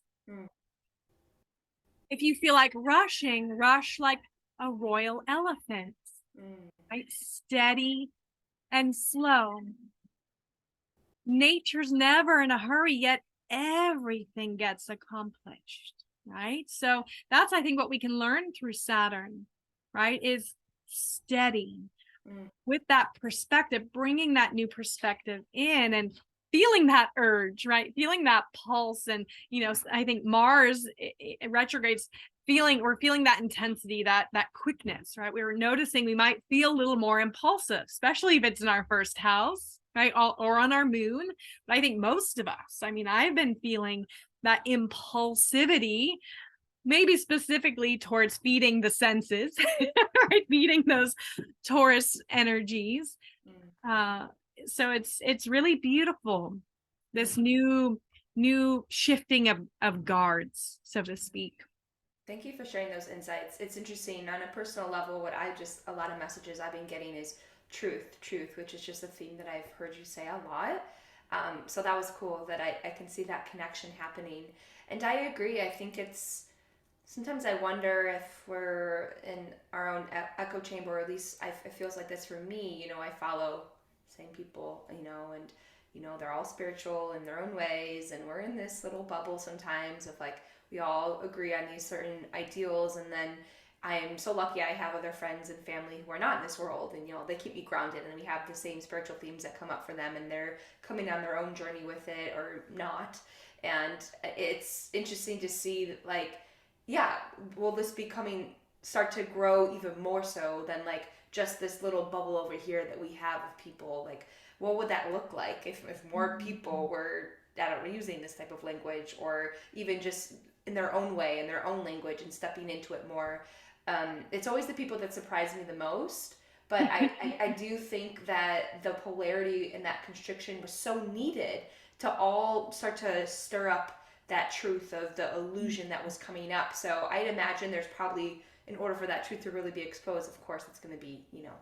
If you feel like rushing, rush like a royal elephant, right? Steady and slow. Nature's never in a hurry, yet everything gets accomplished, right? So that's, I think, what we can learn through Saturn, right, is steady. With that perspective, bringing that new perspective in and feeling that urge, right? Feeling that pulse. And, I think Mars retrogrades, we're feeling that intensity, that quickness, right? We were noticing we might feel a little more impulsive, especially if it's in our first house, right? Or on our moon. But I think most of us, I've been feeling that impulsivity, maybe specifically towards feeding the senses, right? Feeding those Taurus energies. So it's really beautiful, this new shifting of guards, so to speak.
Thank you for sharing those insights. It's interesting on a personal level. A lot of messages I've been getting is truth, which is just a theme that I've heard you say a lot. So that was cool that I can see that connection happening. And I agree. I think it's sometimes I wonder if we're in our own echo chamber, or at least it feels like this for me. You know, I follow same people, you know, and you know they're all spiritual in their own ways, and we're in this little bubble sometimes of like we all agree on these certain ideals, and then I'm so lucky I have other friends and family who are not in this world, and you know they keep me grounded, and we have the same spiritual themes that come up for them, and they're coming on their own journey with it or not. And it's interesting to see like, yeah, will this start to grow even more so than like just this little bubble over here that we have of people? Like, what would that look like if more people were, I don't know, using this type of language, or even just in their own way, in their own language, and stepping into it more? It's always the people that surprise me the most. But I do think that the polarity and that constriction was so needed to all start to stir up that truth of the illusion that was coming up. So I'd imagine there's probably, in order for that truth to really be exposed, of course, it's going to be, you know,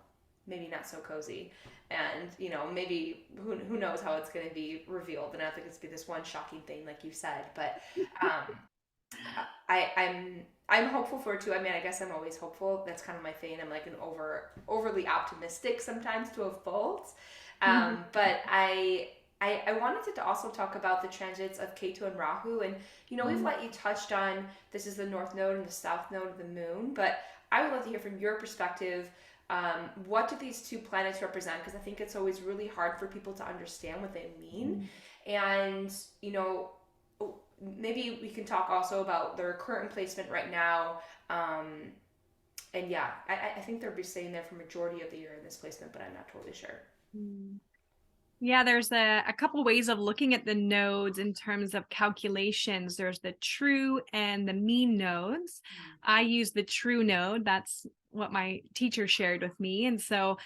maybe not so cozy. And, you know, maybe who knows how it's going to be revealed. And I don't think it's going to be this one shocking thing, like you said. But I'm hopeful for it too. I mean, I guess I'm always hopeful. That's kind of my thing. I'm like an overly optimistic sometimes to a fault. But I wanted to also talk about the transits of Ketu and Rahu. And, you know, we've let you touched on this is the North Node and the South Node of the Moon. But I would love to hear from your perspective, what do these two planets represent? Because I think it's always really hard for people to understand what they mean. And, you know, maybe we can talk also about their current placement right now. And yeah, I think they'll be staying there for majority of the year in this placement, but I'm not totally sure.
Yeah, there's a couple ways of looking at the nodes in terms of calculations. There's the true and the mean nodes. I use the true node. That's what my teacher shared with me. And so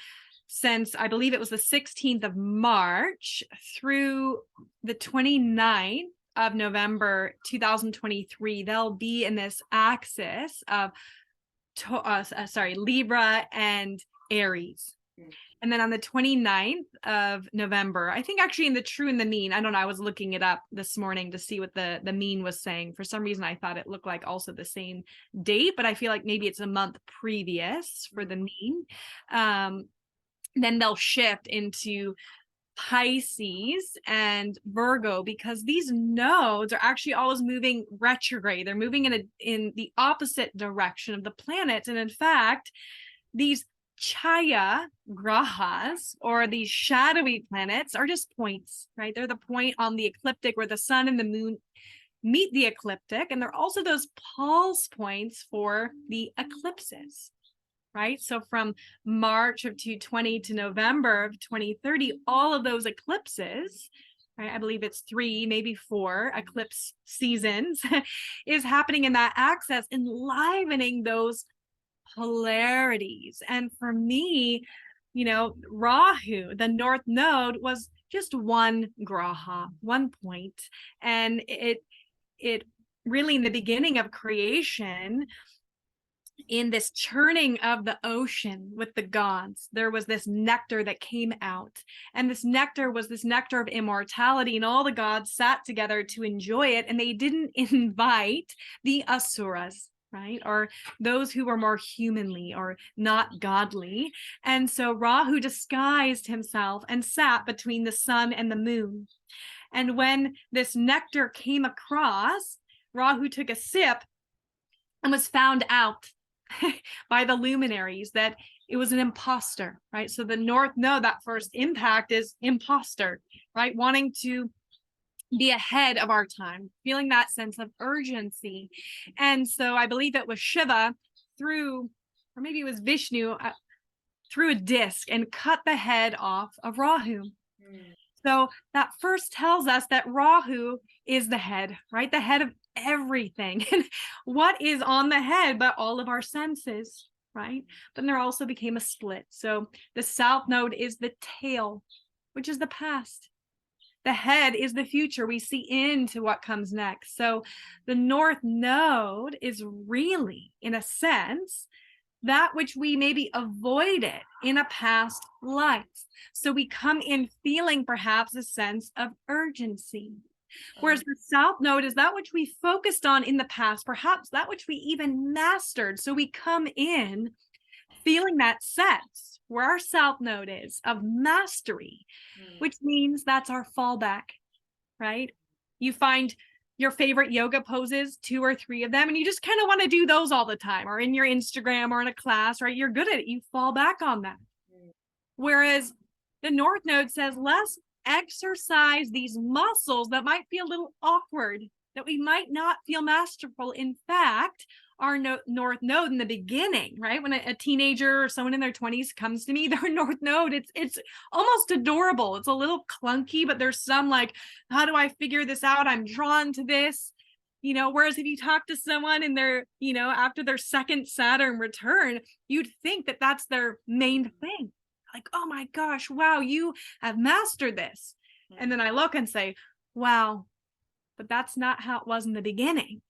since I believe it was the 16th of March through the 29th of November 2023, they'll be in this axis of Libra and Aries. And then on the 29th of November, I think actually in the true and the mean, I don't know, I was looking it up this morning to see what the mean was saying. For some reason, I thought it looked like also the same date, but I feel like maybe it's a month previous for the mean. Then they'll shift into Pisces and Virgo, because these nodes are actually always moving retrograde. They're moving in the opposite direction of the planets. And in fact, these Chaya grahas, or these shadowy planets, are just points, right? They're the point on the ecliptic where the sun and the moon meet the ecliptic, and they're also those pulse points for the eclipses, right? So from March of 2020 to November of 2030, all of those eclipses, right, I believe it's 3, maybe 4 eclipse seasons, is happening in that axis, enlivening those polarities. And for me, you know, Rahu, the North Node, was just one graha, one point. And it really, in the beginning of creation, in this churning of the ocean with the gods, there was this nectar that came out. And this nectar was this nectar of immortality, and all the gods sat together to enjoy it. And they didn't invite the asuras, right? Or those who were more humanly or not godly. And so Rahu disguised himself and sat between the sun and the moon. And when this nectar came across, Rahu took a sip and was found out by the luminaries that it was an imposter, right? So the North Node, that first impact is imposter, right? Wanting to be ahead of our time, feeling that sense of urgency. And so I believe it was Shiva threw, or maybe it was Vishnu, threw a disc and cut the head off of Rahu. So that first tells us that Rahu is the head, right? The head of everything. And what is on the head but all of our senses, right? But there also became a split. So the South Node is the tail, which is the past. The head is the future. We see into what comes next. So the North Node is really, in a sense, that which we maybe avoided in a past life. So we come in feeling perhaps a sense of urgency. Whereas the South Node is that which we focused on in the past, perhaps that which we even mastered. So we come in feeling that sense where our South Node is of mastery, which means that's our fallback, right? You find your favorite yoga poses, 2 or 3 of them, and you just kind of want to do those all the time, or in your Instagram or in a class, right? You're good at it. You fall back on that. Whereas the North Node says, let's exercise these muscles that might feel a little awkward, that we might not feel masterful. In fact, our North Node in the beginning, right? When a teenager or someone in their 20s comes to me, their North Node, it's almost adorable. It's a little clunky, but there's some like, how do I figure this out? I'm drawn to this, whereas if you talk to someone in their, after their second Saturn return, you'd think that that's their main thing. Like, oh my gosh, wow, you have mastered this. And then I look and say, wow, but that's not how it was in the beginning,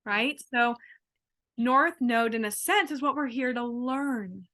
right? So North Node, in a sense, is what we're here to learn,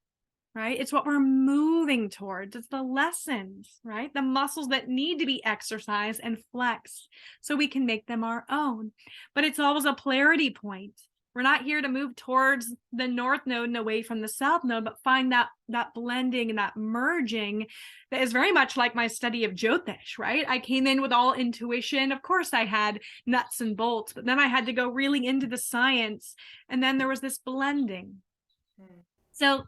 right? It's what we're moving towards. It's the lessons, right? The muscles that need to be exercised and flexed so we can make them our own. But it's always a polarity point. We're not here to move towards the North Node and away from the South Node, but find that blending and that merging that is very much like my study of Jyotish, right? I came in with all intuition. Of course, I had nuts and bolts, but then I had to go really into the science. And then there was this blending. So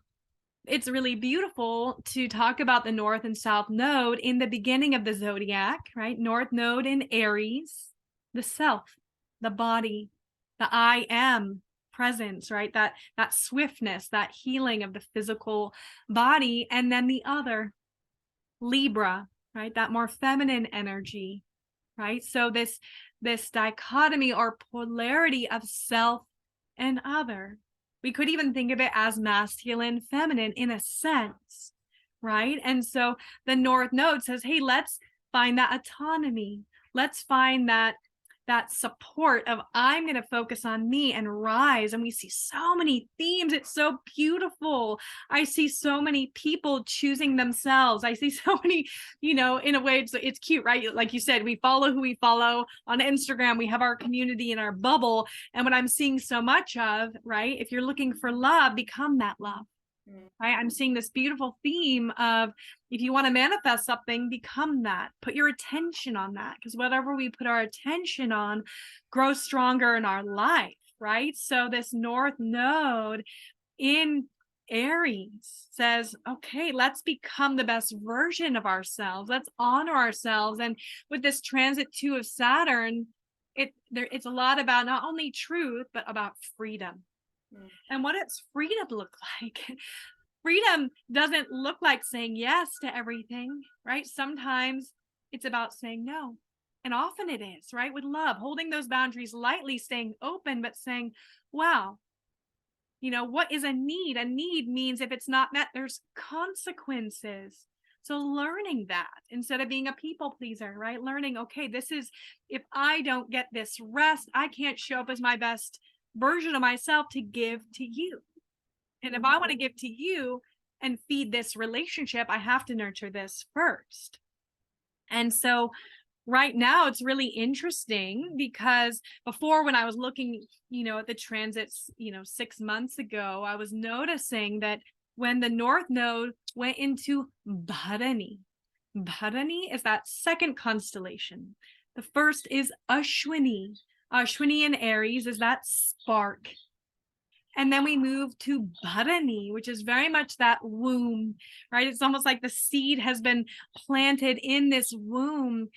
it's really beautiful to talk about the North and South Node in the beginning of the zodiac, right? North Node in Aries, the self, the body, the I am presence, right? That swiftness, that healing of the physical body. And then the other, Libra, right? That more feminine energy, right? So this dichotomy or polarity of self and other. We could even think of it as masculine, feminine in a sense, right? And so the North Node says, hey, let's find that autonomy. Let's find that support of I'm going to focus on me and rise. And we see so many themes. It's so beautiful. I see so many people choosing themselves. I see so many, in a way, it's cute, right? Like you said, we follow who we follow on Instagram. We have our community in our bubble. And what I'm seeing so much of, right? If you're looking for love, become that love. Right? I'm seeing this beautiful theme of if you want to manifest something, become that. Put your attention on that, because whatever we put our attention on grows stronger in our life, right? So this North Node in Aries says, okay, let's become the best version of ourselves. Let's honor ourselves. And with this transit 2 of Saturn, it's a lot about not only truth, but about freedom. And what does freedom look like? Freedom doesn't look like saying yes to everything, right? Sometimes it's about saying no. And often it is, right? With love, holding those boundaries lightly, staying open, but saying, wow, what is a need? A need means if it's not met, there's consequences. So learning that instead of being a people pleaser, right? Learning, okay, this is, if I don't get this rest, I can't show up as my best version of myself to give to you. And if I want to give to you and feed this relationship, I have to nurture this first. And so right now it's really interesting because before, when I was looking, at the transits, 6 months ago, I was noticing that when the North Node went into Bharani is that second constellation. The first is Ashwini. Ashwini in Aries is that spark. And then we move to Bharani, which is very much that womb, right? It's almost like the seed has been planted in this womb.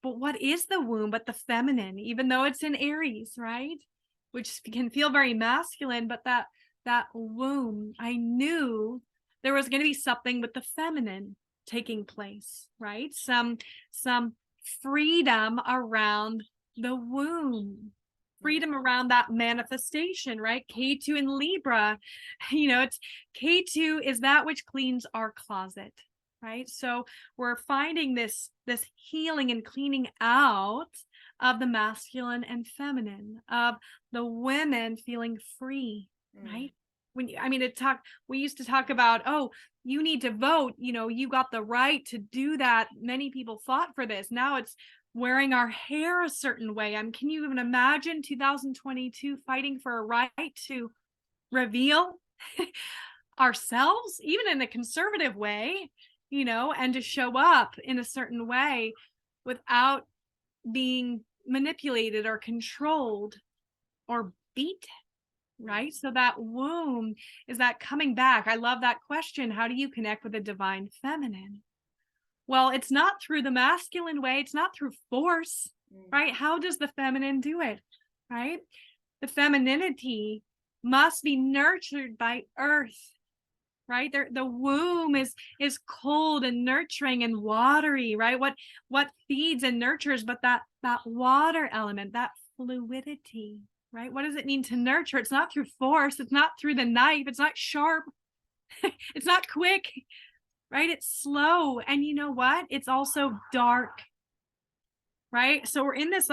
But what is the womb but the feminine, even though it's in Aries, right? Which can feel very masculine, but that womb, I knew there was going to be something with the feminine taking place, right? Some freedom around the womb, freedom around that manifestation, right? Ketu in Libra, it's Ketu is that which cleans our closet, right? So we're finding this healing and cleaning out of the masculine and feminine, of the women feeling free, right? we used to talk about, oh, you need to vote, you got the right to do that. Many people fought for this. Now it's wearing our hair a certain way. Can you even imagine 2022 fighting for a right to reveal ourselves, even in a conservative way, and to show up in a certain way without being manipulated or controlled or beaten, right? So that womb is that coming back. I love that question. How do you connect with the divine feminine? Well, it's not through the masculine way. It's not through force, right? How does the feminine do it, right? The femininity must be nurtured by earth, right? The womb is cold and nurturing and watery, right? What feeds and nurtures, but that water element, that fluidity, right? What does it mean to nurture? It's not through force. It's not through the knife. It's not sharp. It's not quick, right? It's slow. And you know what? It's also dark, right? So we're in this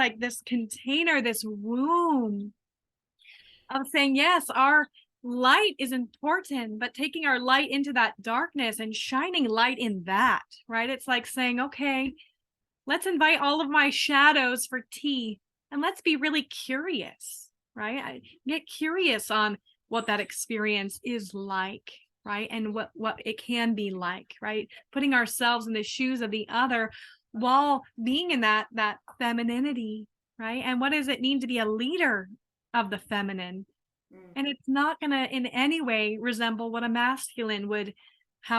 container, this womb of saying, yes, our light is important, but taking our light into that darkness and shining light in that, right? It's like saying, okay, let's invite all of my shadows for tea and let's be really curious, right? I get curious on what that experience is like, right? And what it can be like, right? Putting ourselves in the shoes of the other while being in that femininity, right? And what does it mean to be a leader of the feminine? And it's not going to in any way resemble how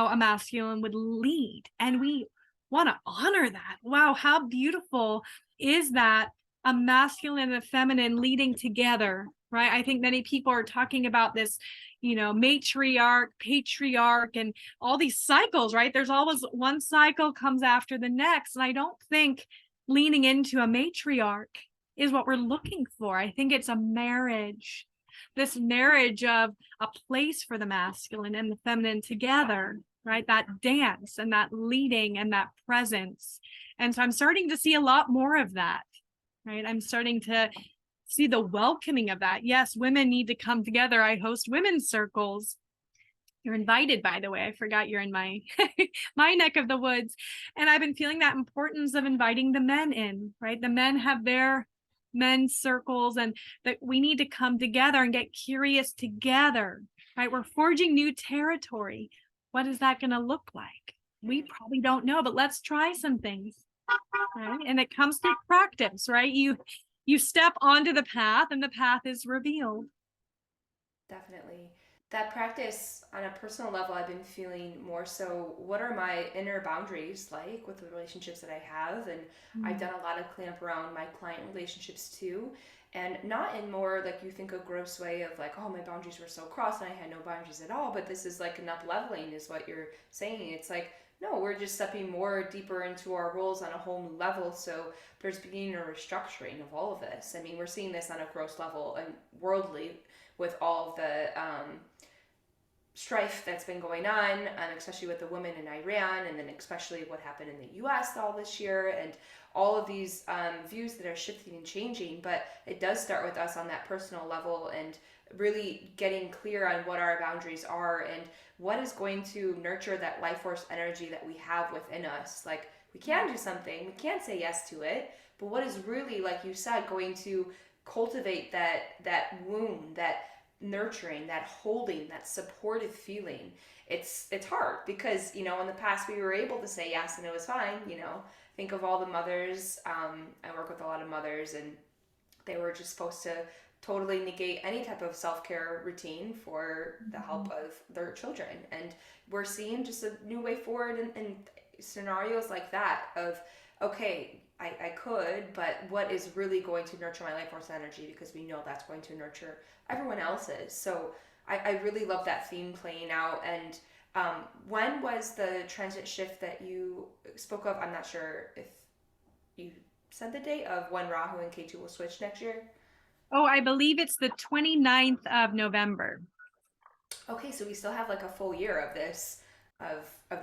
a masculine would lead. And we want to honor that. Wow, how beautiful is that? A masculine and a feminine leading together, right? I think many people are talking about this, matriarch, patriarch, and all these cycles, right? There's always one cycle comes after the next. And I don't think leaning into a matriarch is what we're looking for. I think it's a marriage. This marriage of a place for the masculine and the feminine together, right? That dance and that leading and that presence. And so I'm starting to see a lot more of that, right? I'm starting to see the welcoming of that. Yes, women need to come together. I host women's circles. You're invited, by the way. I forgot you're in my my neck of the woods. And I've been feeling that importance of inviting the men in, right? The men have their men's circles, and that we need to come together and get curious together, right? We're forging new territory. What is that going to look like? We probably don't know, but let's try some things, right? And it comes through practice, right? You step onto the path and the path is revealed.
Definitely. That practice on a personal level, I've been feeling more so, what are my inner boundaries like with the relationships that I have? And I've done a lot of cleanup around my client relationships too. And not in more like you think a gross way of like, oh, my boundaries were so crossed and I had no boundaries at all. But this is like an up leveling is what you're saying. It's like, no, we're just stepping more deeper into our roles on a whole new level. So there's beginning a restructuring of all of this. I mean, we're seeing this on a gross level and worldly with all of the strife that's been going on, especially with the women in Iran, and then especially what happened in the US all this year, and all of these views that are shifting and changing. But it does start with us on that personal level and really getting clear on what our boundaries are and what is going to nurture that life force energy that we have within us. Like, we can do something, we can say yes to it, but what is really, like you said, going to cultivate that womb, that nurturing, that holding, that supportive feeling? It's hard because, in the past we were able to say yes and it was fine. Think of all the mothers. I work with a lot of mothers, and they were just supposed to totally negate any type of self-care routine for the help of their children. And we're seeing just a new way forward in scenarios like that of, okay, I could, but what is really going to nurture my life force energy? Because we know that's going to nurture everyone else's. So I really love that theme playing out. And when was the transit shift that you spoke of? I'm not sure if you said the date of when Rahu and Ketu will switch next year.
Oh, I believe it's the 29th of November.
Okay, so we still have like a full year of this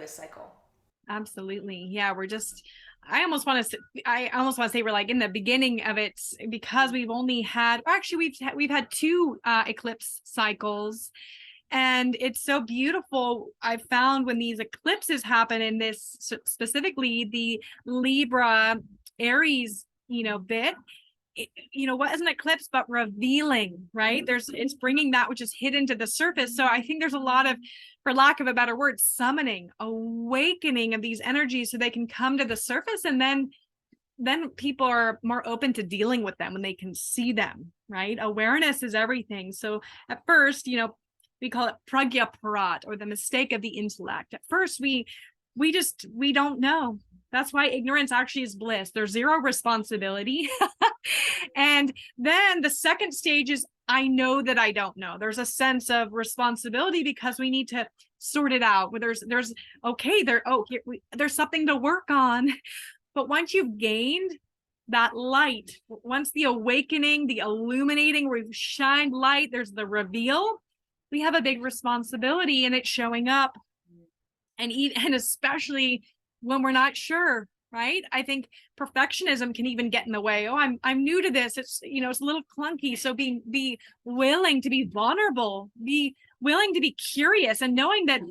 cycle.
Absolutely. Yeah, I almost want to say we're like in the beginning of it, because we've only had, or actually we've had two eclipse cycles, And it's so beautiful. I found when these eclipses happen in this, specifically the Libra Aries, bit, what is an eclipse but revealing, right? It's bringing that which is hidden to the surface. So I think there's a lot of, for lack of a better word, summoning, awakening of these energies so they can come to the surface, and then people are more open to dealing with them when they can see them, right? Awareness is everything. So at first, we call it pragya, or the mistake of the intellect. At first, we don't know. That's why ignorance actually is bliss. There's zero responsibility. And then the second stage is, I know that I don't know. There's a sense of responsibility because we need to sort it out. Where there's something to work on. But once you've gained that light, once the awakening, the illuminating, we've shined light, there's the reveal, we have a big responsibility, and it's showing up. And especially when we're not sure, right? I think perfectionism can even get in the way. Oh, I'm new to this. It's, it's a little clunky. So be willing to be vulnerable, be willing to be curious, and knowing that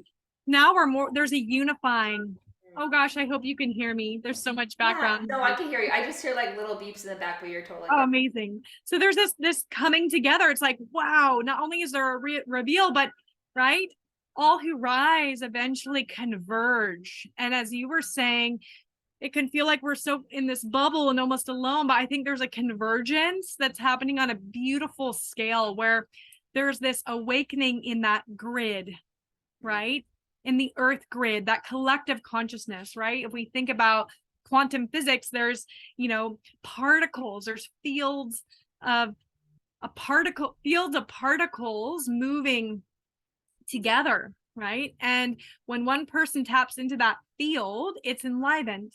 now there's a unifying. Oh gosh, I hope you can hear me. There's so much background.
Yeah, no, I can hear you. I just hear like little beeps in the back, but you're totally
good.
Oh,
amazing. So there's this coming together. It's like, wow, not only is there a reveal, but right, all who rise eventually converge. And as you were saying, it can feel like we're so in this bubble and almost alone, but I think there's a convergence that's happening on a beautiful scale where there's this awakening in that grid, right? In the earth grid, that collective consciousness, right? If we think about quantum physics, there's, particles, there's fields of particles moving together, right? And when one person taps into that field, it's enlivened.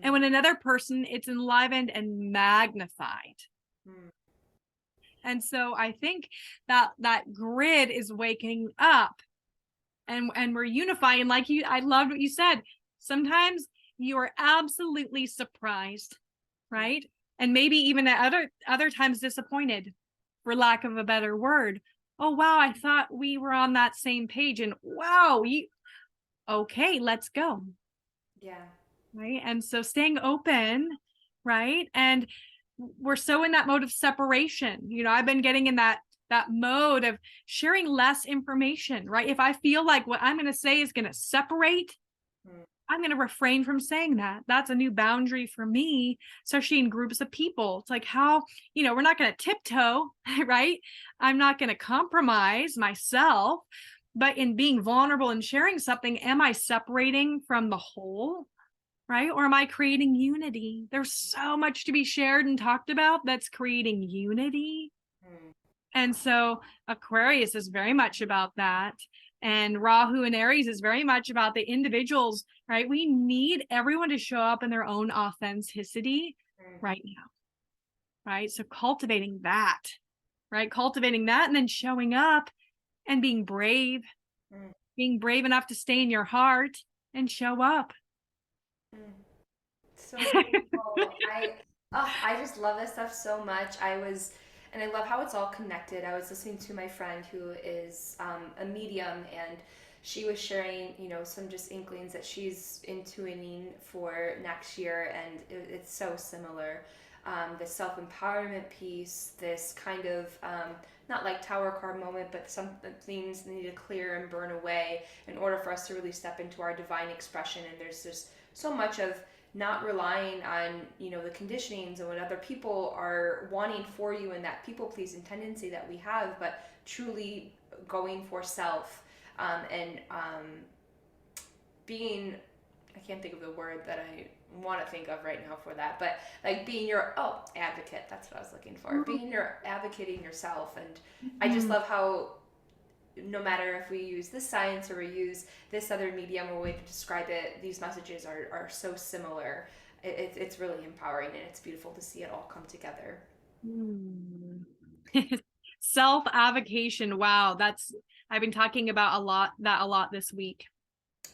And when another person, it's enlivened and magnified. And so I think that grid is waking up, and we're unifying. Like I loved what you said. Sometimes you are absolutely surprised, right? And maybe even at other times disappointed, for lack of a better word. Oh, wow, I thought we were on that same page, and wow, okay, let's go.
Yeah.
Right. And so staying open, right? And we're so in that mode of separation. I've been getting in that mode of sharing less information, right? If I feel like what I'm going to say is going to separate, I'm going to refrain from saying that. That's a new boundary for me, especially in groups of people. It's like, how, we're not going to tiptoe, right? I'm not going to compromise myself, but in being vulnerable and sharing something, am I separating from the whole? Right? Or am I creating unity? There's so much to be shared and talked about that's creating unity. And so Aquarius is very much about that. And Rahu and Aries is very much about the individuals, right? We need everyone to show up in their own authenticity right now, right? So cultivating that, right? Cultivating that, and then showing up and being brave enough to stay in your heart and show up.
So beautiful. I just love this stuff so much. And I love how it's all connected. I was listening to my friend who is a medium, and she was sharing, some just inklings that she's intuiting for next year, and it's so similar. The self-empowerment piece, this kind of not like tower card moment, but some things need to clear and burn away in order for us to really step into our divine expression. And there's just so much of not relying on the conditionings and what other people are wanting for you, and that people pleasing tendency that we have, but truly going for self, and being, I can't think of the word that I want to think of right now for that, but like being your advocate, that's what I was looking for. Being your advocating yourself. And I just love how no matter if we use this science or we use this other medium or way to describe it, these messages are so similar. It's really empowering, and it's beautiful to see it all come together.
Self-avocation. Wow. I've been talking about a lot this week.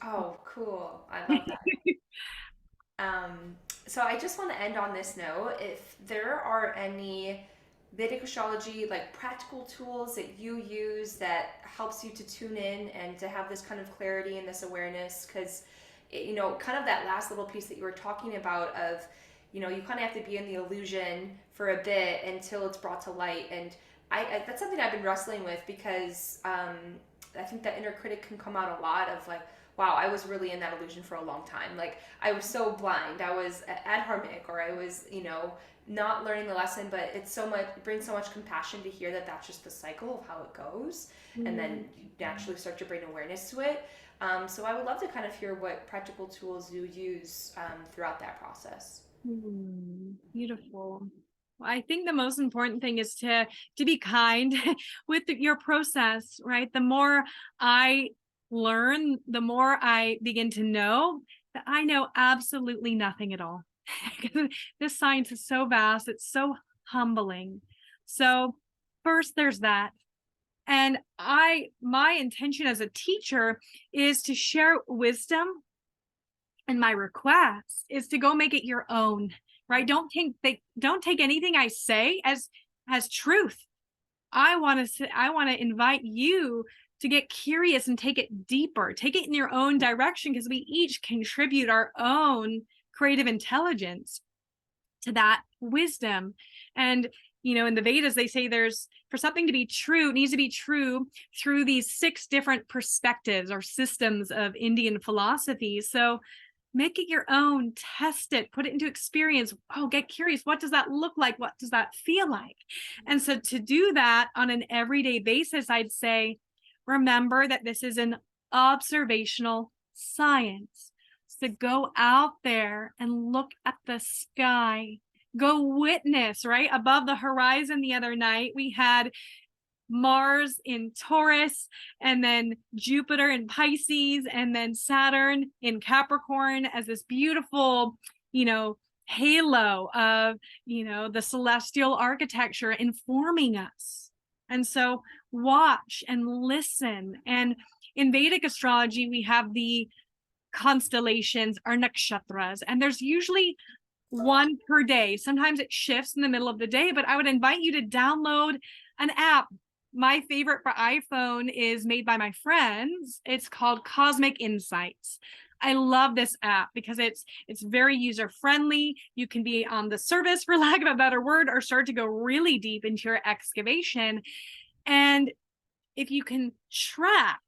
Oh, cool. I love that. So I just want to end on this note. If there are any Vedic astrology, like practical tools that you use that helps you to tune in and to have this kind of clarity and this awareness? Because, you know, kind of that last little piece that you were talking about of, you know, you kind of have to be in the illusion for a bit until it's brought to light. And I that's something I've been wrestling with because I think that inner critic can come out a lot of like, wow, I was really in that illusion for a long time. Like I was so blind, I was adharmic, or I was, you know, not learning the lesson. But it's so much, it brings so much compassion to hear that that's just the cycle of how it goes, and then you naturally start to bring awareness to it. So I would love to kind of hear what practical tools you use throughout that process.
Beautiful. Well, I think the most important thing is to be kind with your process, right? The more I learn, the more I begin to know that I know absolutely nothing at all. This science is so vast, it's so humbling. So first there's that. And my intention as a teacher is to share wisdom, and my request is to go make it your own, right? Don't take anything I say as truth. I want to invite you to get curious and take it deeper, take it in your own direction, because we each contribute our own creative intelligence to that wisdom. And, you know, in the Vedas, they say for something to be true, it needs to be true through these 6 different perspectives or systems of Indian philosophy. So make it your own, test it, put it into experience. Oh, get curious. What does that look like? What does that feel like? And so to do that on an everyday basis, I'd say, remember that this is an observational science. So go out there and look at the sky. Go witness, right? Above the horizon the other night, we had Mars in Taurus, and then Jupiter in Pisces, and then Saturn in Capricorn as this beautiful, you know, halo of, you know, the celestial architecture informing us. And so watch and listen. And in Vedic astrology, we have the constellations, or nakshatras, and there's usually one per day. Sometimes it shifts in the middle of the day, but I would invite you to download an app. My favorite for iPhone is made by my friends. It's called Cosmic Insights. I love this app because it's very user friendly. You can be on the surface, for lack of a better word, or start to go really deep into your excavation. And if you can track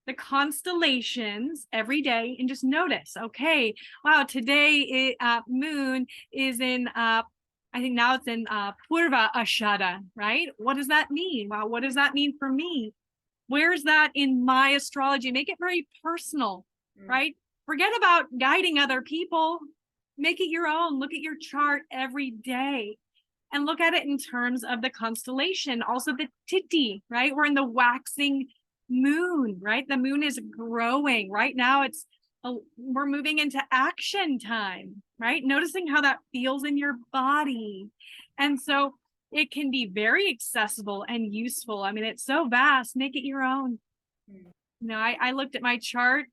the constellations every day and just notice, okay, wow, today moon is in I think now it's in Purva Ashada, right? What does that mean? Wow, what does that mean for me? Where's that in my astrology? Make it very personal, right? Forget about guiding other people. Make it your own. Look at your chart every day and look at it in terms of the constellation. Also the Tithi, right? We're in the waxing moon, right? The moon is growing. Right now we're moving into action time, right? Noticing how that feels in your body. And so it can be very accessible and useful. I mean, it's so vast, make it your own. You know, I looked at my chart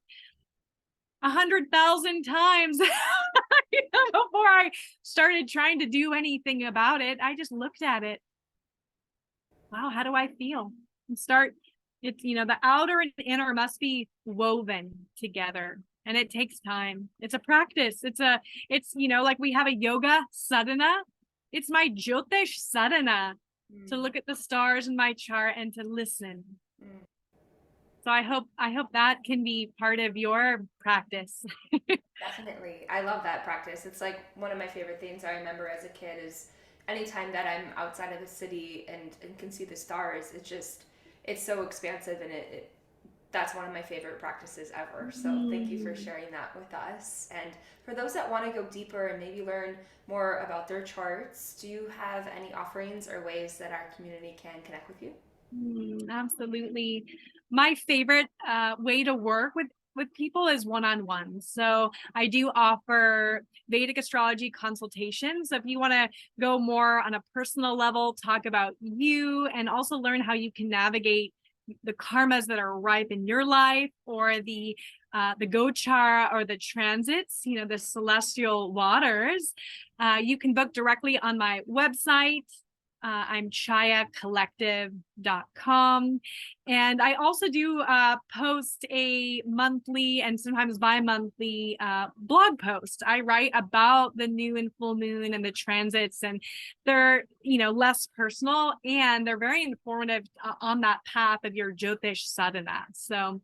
100,000 times before I started trying to do anything about it. I just looked at it. Wow, how do I feel? And it's, you know, the outer and inner must be woven together. And it takes time. It's a practice. It's, you know, like we have a yoga sadhana. It's my Jyotish sadhana to look at the stars in my chart and to listen. So I hope that can be part of your practice.
Definitely. I love that practice. It's like one of my favorite things I remember as a kid is anytime that I'm outside of the city and can see the stars, it's so expansive, and that's one of my favorite practices ever. So thank you for sharing that with us. And for those that want to go deeper and maybe learn more about their charts, do you have any offerings or ways that our community can connect with you?
Absolutely. My favorite way to work with people is one-on-one. So I do offer Vedic astrology consultations. So if you want to go more on a personal level, talk about you, and also learn how you can navigate the karmas that are ripe in your life, or the gochar, or the transits, you know, the celestial waters, you can book directly on my website, I'm chayacollective.com. And I also do post a monthly and sometimes bi-monthly blog post. I write about the new and full moon and the transits, and they're, less personal, and they're very informative on that path of your Jyotish sadhana. So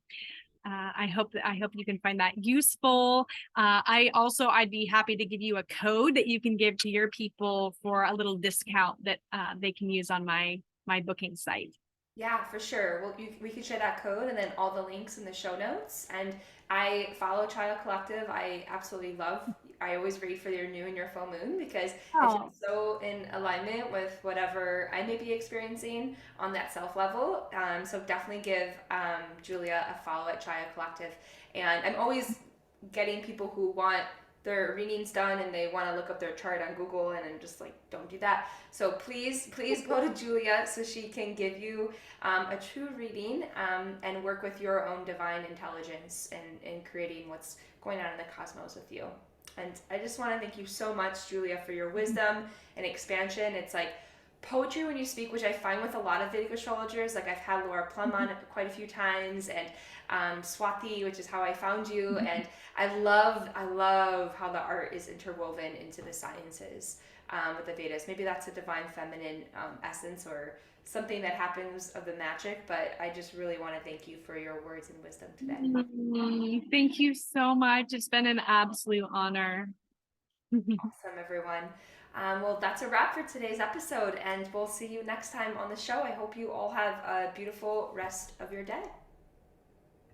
I hope you can find that useful. I'd be happy to give you a code that you can give to your people for a little discount that they can use on my booking site.
Yeah, for sure. Well, we could share that code and then all the links in the show notes. And I follow Child Collective. I absolutely love. I always read for your new and your full moon because it
Oh,
feels so in alignment with whatever I may be experiencing on that self level. So definitely give Julia a follow at Child Collective. And I'm always getting people who want their readings done and they want to look up their chart on Google, and I'm just like, don't do that. So please go to Julia so she can give you a true reading and work with your own divine intelligence in creating what's going on in the cosmos with you. And I just want to thank you so much, Julia, for your wisdom and expansion. It's like poetry when you speak, which I find with a lot of Vedic astrologers. Like I've had Laura Plum on quite a few times, and Swati, which is how I found you. And I love how the art is interwoven into the sciences with the Vedas. Maybe that's a divine feminine essence or something that happens of the magic. But I just really want to thank you for your words and wisdom today.
thank you so much. It's been an absolute honor.
Awesome, everyone. Well, that's a wrap for today's episode, and we'll see you next time on the show. I hope you all have a beautiful rest of your day.